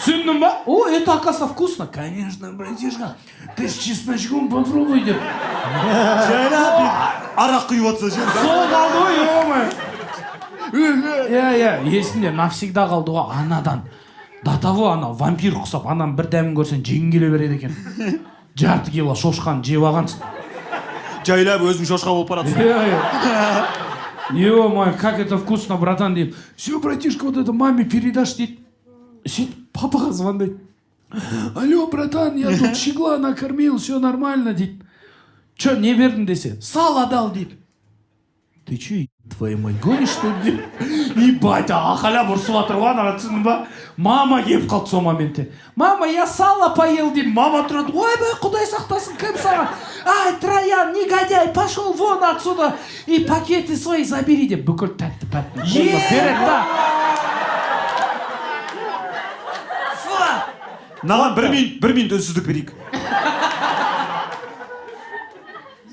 Түсіндің ба? О, это оказывается вкусно. Конечно, братишка. Ты с чесночком попробуй деп. Жайлап арақ құйып отса жер. Сол қалды ғой, ема. Есімде навсегда қалды ғой анадан. До того ана вампир құсап, анан бір дәмін көрсен жең келе береді екен. Жарты кило шошқан жеп алғансың. Жайлап өзің шошқа болып баратсың. Ё-моё, как это вкусно, братан, deyip. Все, братишка, вот это маме передашь, дейді. Сөйтіп, папаға звондайды. алло, братан, я тут щегла накормил, все нормально дейді. Че, не бердің десе, сал адал дейді. Ты че, твою мать, гонишь, что ли деп. Ебать, ақалап ұрсып жатыр ғой, ана түсіндің ба? Мама келіп қалды сол моменте. Мама, я сало поел деймін. Мама тұрады, ойбай, құдай сақтасын, кім саған? Ай, Троян, негодяй, пошел вон отсюда и пакеты свои забери деп бүкіл тәтті пәтті қолына береді да. маған бір минут үнсіздік берейік.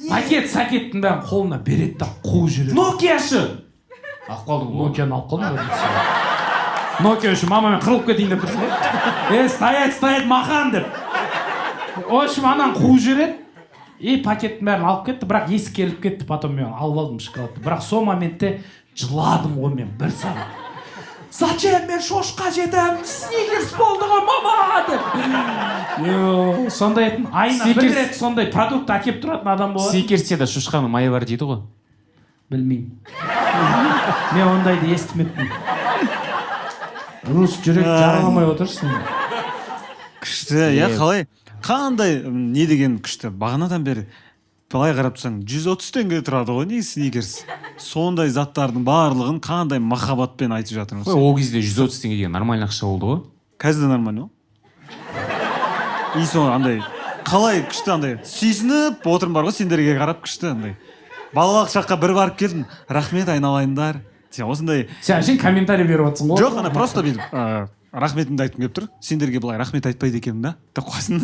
Пакет-сакеттің бәрін қолына береді да қуып жүреді. Нокияшы алып қалдың ғой. Нокияны алып қалдым ғой. Нокия үшін мамамен қырылып кетейін деп тұрсың ғой. Стоять, махан деп. В общем, ананы қуып жүреді. И пакеттің бәрін алып кетті, бірақ есі келіп кетті, потом мен алып алдым шоколадты. Бірақ сол моментте жыладым ғой мен бір сағат. Зачем мен шошқа жедім? Сникерс болды ғой, мама деп. Сондай айына бір рет сондай продукт әкеп тұратын адам болады. Сникерсте де шошқаның майы бар дейді ғой. Білмеймін. Мен ондайды естімеппін. Рус жүрек жараламай отырсың. Күшті, я қалай? Қандай не деген күшті. Бағанадан бері былай қарап тұрсаң 130 теңге тұрады ғой не сникерс. Сондай заттардың барлығын қандай махаббатпен айтып жатырмыз. Ол кезде 130 теңге деген нормальный ақша болды ғой. Қазір де нормально. И сол андай қалай күшті андай сүйсініп отырмын бар ғой сендерге қарап күшті андай. Балалық шаққа бір барып келдім. Рахмет айналайындар. Сен осындай Сен комментарий беріп отырсың ғой. жоқ, ана просто бүйтіп рахметімді айтқым келіп тұр. Сендерге былай рахмет айтпайды екенмін да. Деп қойсын.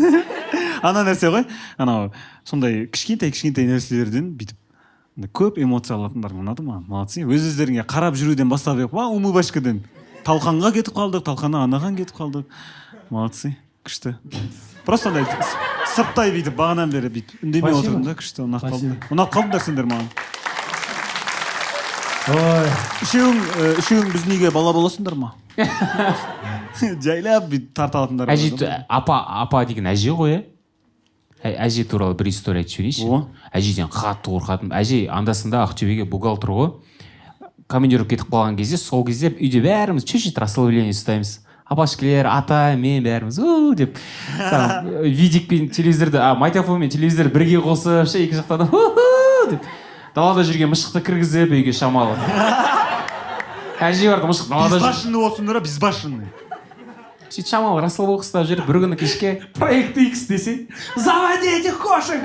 Ана нәрсе ғой. Анау сондай кішкентай нәрселерден бүйтіп көп эмоция алатындар ұнады маған. Молодцы. Өз-өздеріңе қарап жүруден бастап ек. Умывашкадан талқанға кетіп қалдық, талқаннан анаған кетіп қалдық. Молодцы. Күшті. Просто андай сырттай бүйтіп бағанан бері бүйтіп үндемей отырдым да, күшті. Ұнап қалдыңдар сендер маған. Ой. Үшеуің біздің үйге бала боласыңдар ма? Жайлап бүйтіп тарта алатындар. Апа деген әже ғой, әже туралы бір история айтып жіберейінші. Әжеден қатты қорқатым. Әже андасында Ақтөбеге бухгалтер ғой. Командировка кетіп қалған кезде, сол кезде үйде бәріміз чуть-чуть расслабление ұстаймыз. Апашкелер, ата, мен бәріміз деп видикпен телевизорды, майтофонмен телевизор бірге қосып, екі жақтан деп далада жүрген мышықты кіргізіп үйге шамалы. Әже барды мышық далада жүр. Безбашенный осындар, безбашенный. Сөйтіп шамалы расслабол қыстап жүріп, бір күні кешке Проект X десе, заводи этих кошек!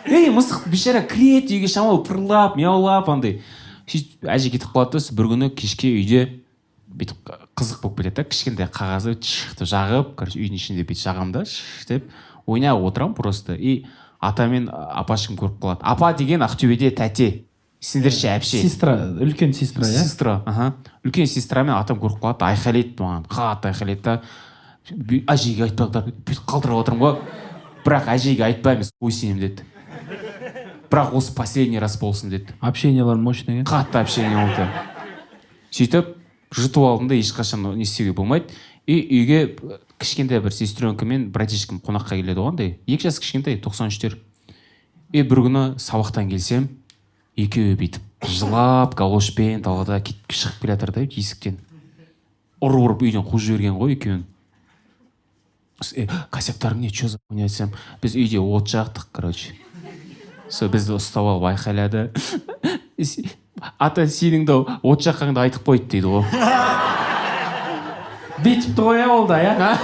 мысық бейшара кіреді үйге шамалы пырлап, мяулап, андай. Сөйтіп әже кетіп қалады, бір күні кешке үйде бүйтіп қызық болып кетеді, кішкентай қағазы жағып, үйдің ішінде бүйтіп жағамын да, деп ойнап отырамын просто. И ата мен апашым көріп қалады. Апа деген Ақтөбеде тәте. Сендерше әпше. Сестра, үлкен сестра, иә? Сестра, үлкен сестра мен атам көріп қалады, айқайлайды маған, қатты айқайлайды да. Әжеге айтпаңдар, бүйтіп қалдырып отырмын ғой. Бірақ әжеге айтпаймыз, ой сенем деді. Бірақ осы последний раз болсын деді. Общениялар мощный, қатты общение болды. Сөйтіп жұтып алдым да, ешқашан не істеуге болмайды. И үйге кішкентай бір сестренка мен братишкам қонаққа келеді оғандай. 2 жас кішкентай, 93-тер. И бір күні сабақтан келсем, екеуі бүйтіп жылап, галошпен далада шығып келе жатыр да есіктен. Ұрып үйден қуып жіберген ғой екеуін. Косяктарың не, че за хуйня айтсам? Біз үйде от жақтық, короче. Сол бізді ұстап алып айқайлады. Ата сенің де от жаққанды айтып қойды дейді ғой. Бүйтіпті ғой олда, иә?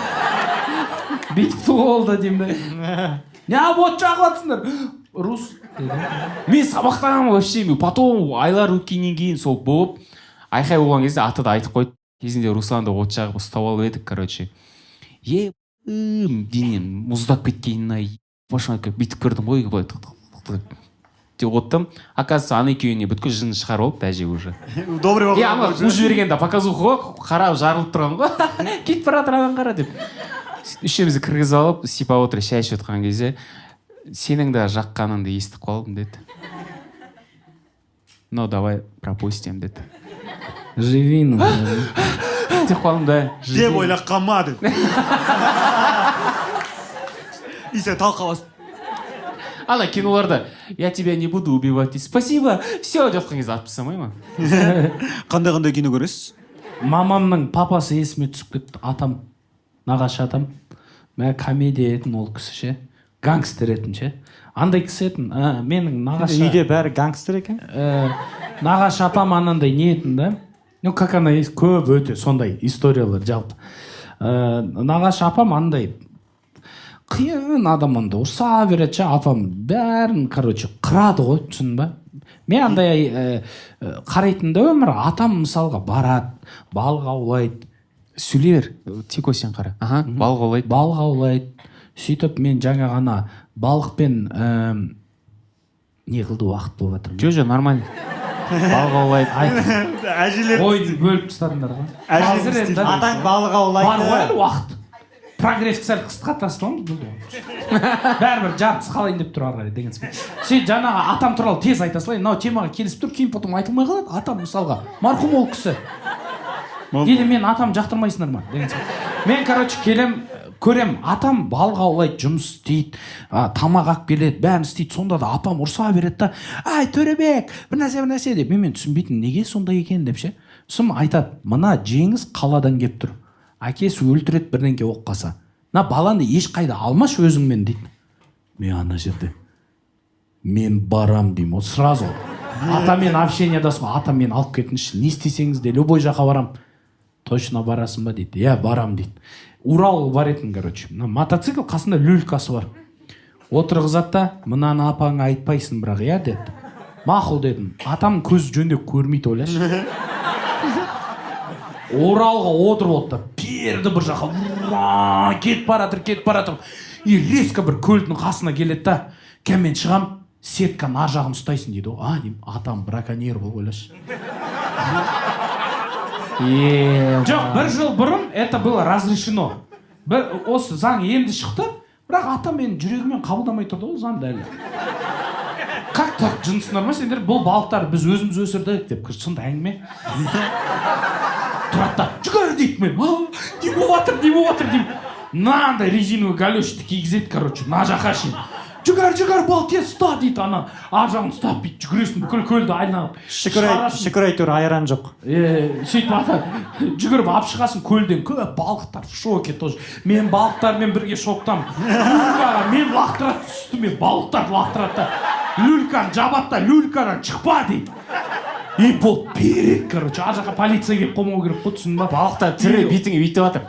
Бүйтіпті олда деймін да. Не от жағып атсыңдар? Рус. Мен сабақтағанмын вообще, потом айлар өткеннен кейін сол болып, айқай болған кезде аты да айтып қойды. Кезінде Русланды от жағып ұстап алып едік, короче. Денем мұздап кеткенін бүйтіп көрдім ғой, деп оттым. Оказывается, ана екеуіне бүткіл жын шығарып алыпты әже уже. Добрый вопрос. Ана қуып жібергенде показуха ғой, қарап жарылып тұрған ғой. Кетіп бара тұрған қара деп. Үшеумізді кіргізіп алып, сипап отырып шай ішіп отқан кезде, сенің де жаққаныңды естіп қалдым деді. Ну, давай пропустим деді. Живи, ну. Деп қалдым да. Деп ойлап қалма деп. И сен талқаласың. Ана киноларда, я тебя не буду убивать. Спасибо. Все, деп жатқан кезде атып тастамай ма? Қандай кино көресіз? Мамамның папасы есіме түсіп кетті, атам. нағашы атам комедия етін ол кісі ше, гангстер етін ше, андай кісі етін. Менің нағашы Үйде бәрі гангстер екен. нағашы апам анандай не етін да, ну как она есть, көп өте сондай историялар жалпы. Нағашы апам андай қиын адам, андай ұрса береді ше, апам бәрін короче қырады ғой, түсін ба. Мен андай қарайтын да өмір, атам мысалға барады, балық аулайды, Сөйлей бер, тек сен қара. Балық аулайды. балық аулайды. Сөйтіп мен жаңа ғана балықпен не қылды уақыт болып жатыр. Жо, нормально. Балық аулайды. Әжелер Ойды бөліп тастадыңдар ғой. Қазір енді Атаң балық бар ғой аулайды. әлі уақыт. Прогрессті сәл қысқа тасталамыз бұл. Бәрібір жартысы қалайын деп тұр ары қарай деген сияқты. Сен жаңағы атам туралы тез айта салайын. Мынау темаға келісіп тұр, кейін потом айтылмай қалады. Атам мысалға марқұм ол кісі. Или мен атам жақтырмайсыңдар ма деген сияқты. Мен короче келем, көрем, атам балық аулайды, жұмыс істейді, тамақ алып келеді, бәрін істейді. Сонда да апам ұрса береді да, ай Төребек, бір нәрсе деп. Мен түсінбейтін, неге сондай екен деп ше. Сосын айтады, мына жеңіс қаладан келіп тұр, әкесі өлтіреді бірдеңке оқ қалса, мына баланы ешқайда алмашы өзіңмен дейді. Мен ана жерде мен барам деймін, сразу атамен общениядасың, атам мен алып кетіңізші, не істесеңіз де любой жаққа барам. Точно барасың ба дейді. Я барам дейді. Урал бар етін, короче. Мотоцикл қасында люлькасы бар. Отырғызады да, мынаны апаңа айтпайсың бірақ, я деді. Мақұл дедім. Атам көз жөндеп көрмейді, ойлашы. Уралға отырып отыр, перді бір жаққа кетіп баратыр. И резко бір көлдің қасына келеді да, мен шығам, сетканың ар жағын ұстайсың дейді. Деймін, атам браконьер бол, ойлашы. Жоқ, бір жыл бұрын это было разрешено. Осы заң енді шықты, бірақ атам мен жүрегімен қабылдамай тұрды ол заңды әлі. Как так жынысыңдар ма сендер? Бұл балықтар біз өзіміз өсірдік деп, сонда әңгіме. Тұрады да, жүгір дейді мен. Не болып жатыр деймін. Мынандай резиновый галошты кигізеді, короче, мына жаққа шейін. Жүгір, бол, тез ұста дейді, ана ар жағын ұстап бейт, жүгіресің бүкіл көлді айналып. Шүкір әйтеуір айран жоқ. Сөйтіп ата жүгіріп алып шығасың көлден, көп балықтар в шоке тоже. Мен балықтармен бірге шоктам. Мен лақтырады үстіме, балықтар лақтырады да. Люльканы жабады да, люлькадан шықпа дейді. И бол перед, короче, ар жаққа полиция келіп қомау керек қой, түсіндің ба? Балықтар тірі бетіңе бүйтіп жатыр.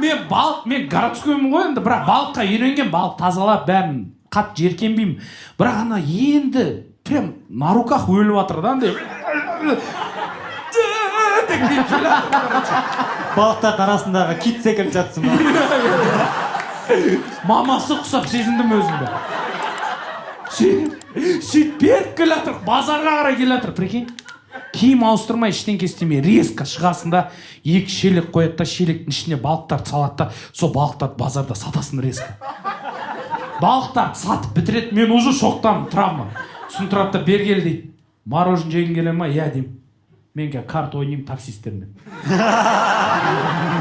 Мен городскоймын ғой енді, бірақ балыққа үйренген, балық тазалап бәрін қатты жеркенбеймін. Бірақ ана енді прям на руках өліп жатыр да, андай. Балықтардың арасындағы кит секілді жатсың ба? Мамасы құсап сезіндім өзімді. Сөйтіп беріп келе жатыр, базарға қарай келе жатыр, прикинь. Киім ауыстырмай, ештеңке істемей, резко шығасың да, 2 шелек қояды да, шелектің ішіне балықтарды салады да, сол балықтарды базарда сатасың резко. Балықтарды сатып бітіреді, мен уже шоқтамын, травма. Сосын тұрады да, бергел дейді. Мороженое жегің келе ма? Я деймін. Мен карта ойнаймын таксистермен.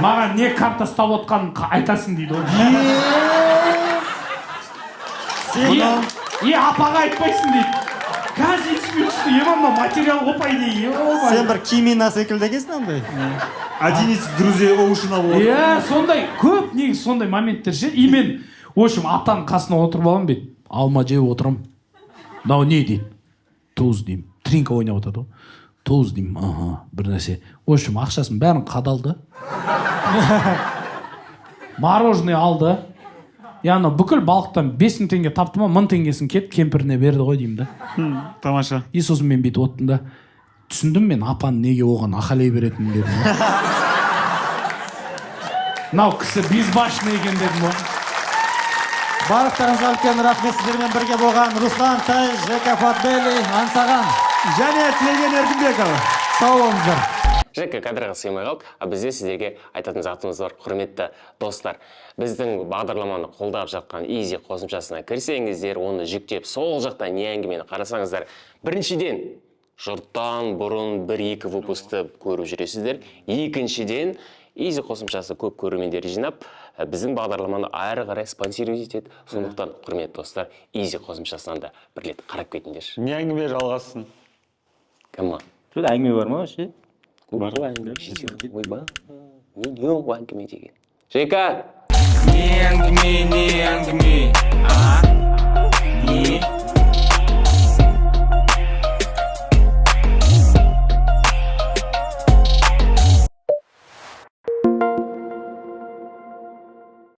Маған не карта ұстап отқанын айтасың дейді. Апаға айтпайсың дейді. Қазір есіме түсті, емамна материал қопай дейді. Сен бір Кимина секілді екенсің андай. 11 друзей оушена болады. Сондай көп негізі сондай моменттер ше. И мен, в общем, атаның қасына отырып аламын бет. Алма жеп отырам. Мынау не дейді? Туз деймін. Тринка ойнап отырды ғой. Туз деймін. Бір нәрсе. В общем, ақшасын бәрін қадалды. Мороженое алды. Яғни бүкіл балықтан 5000 теңге тапты ма, 1000 теңгесін кет кемпіріне берді ғой деймін да. Тамаша. И сосын мен бүйтіп оттым да. Түсіндім мен апаның неге оған ақалай беретінін дедім. Мынау кісі безбашный екен дедім ғой. Барлықтарыңызға үлкен рахмет, сіздермен бірге болған Руслан Тай, Жека Фатбели, аңсаған және Тілеген Еркінбекова. Сау болыңыздар. Жека кадрға сыймай қалды, бізде сіздерге айтатын затымыз бар, құрметті достар. Біздің бағдарламаны қолдап жатқан Easy қосымшасына кірсеңіздер, оны жүктеп, сол жақтан не әңгімені қарасаңыздар, біріншіден жұрттан бұрын 1-2 выпусты көріп жүресіздер. Екіншіден Easy қосымшасы көп көрермендер жинап, біздің бағдарламаны ары қарай спонсировать етеді. Сондықтан, құрметті достар, Easy қосымшасынан да бір рет қарап кетіңдер. Не әңгіме жалғасын. Кәмі? Тут әңгіме бар ма вообще? Бар ғой әңгіме. Ойба, не жоқ әңгіме деген. Жека. Не әңгіме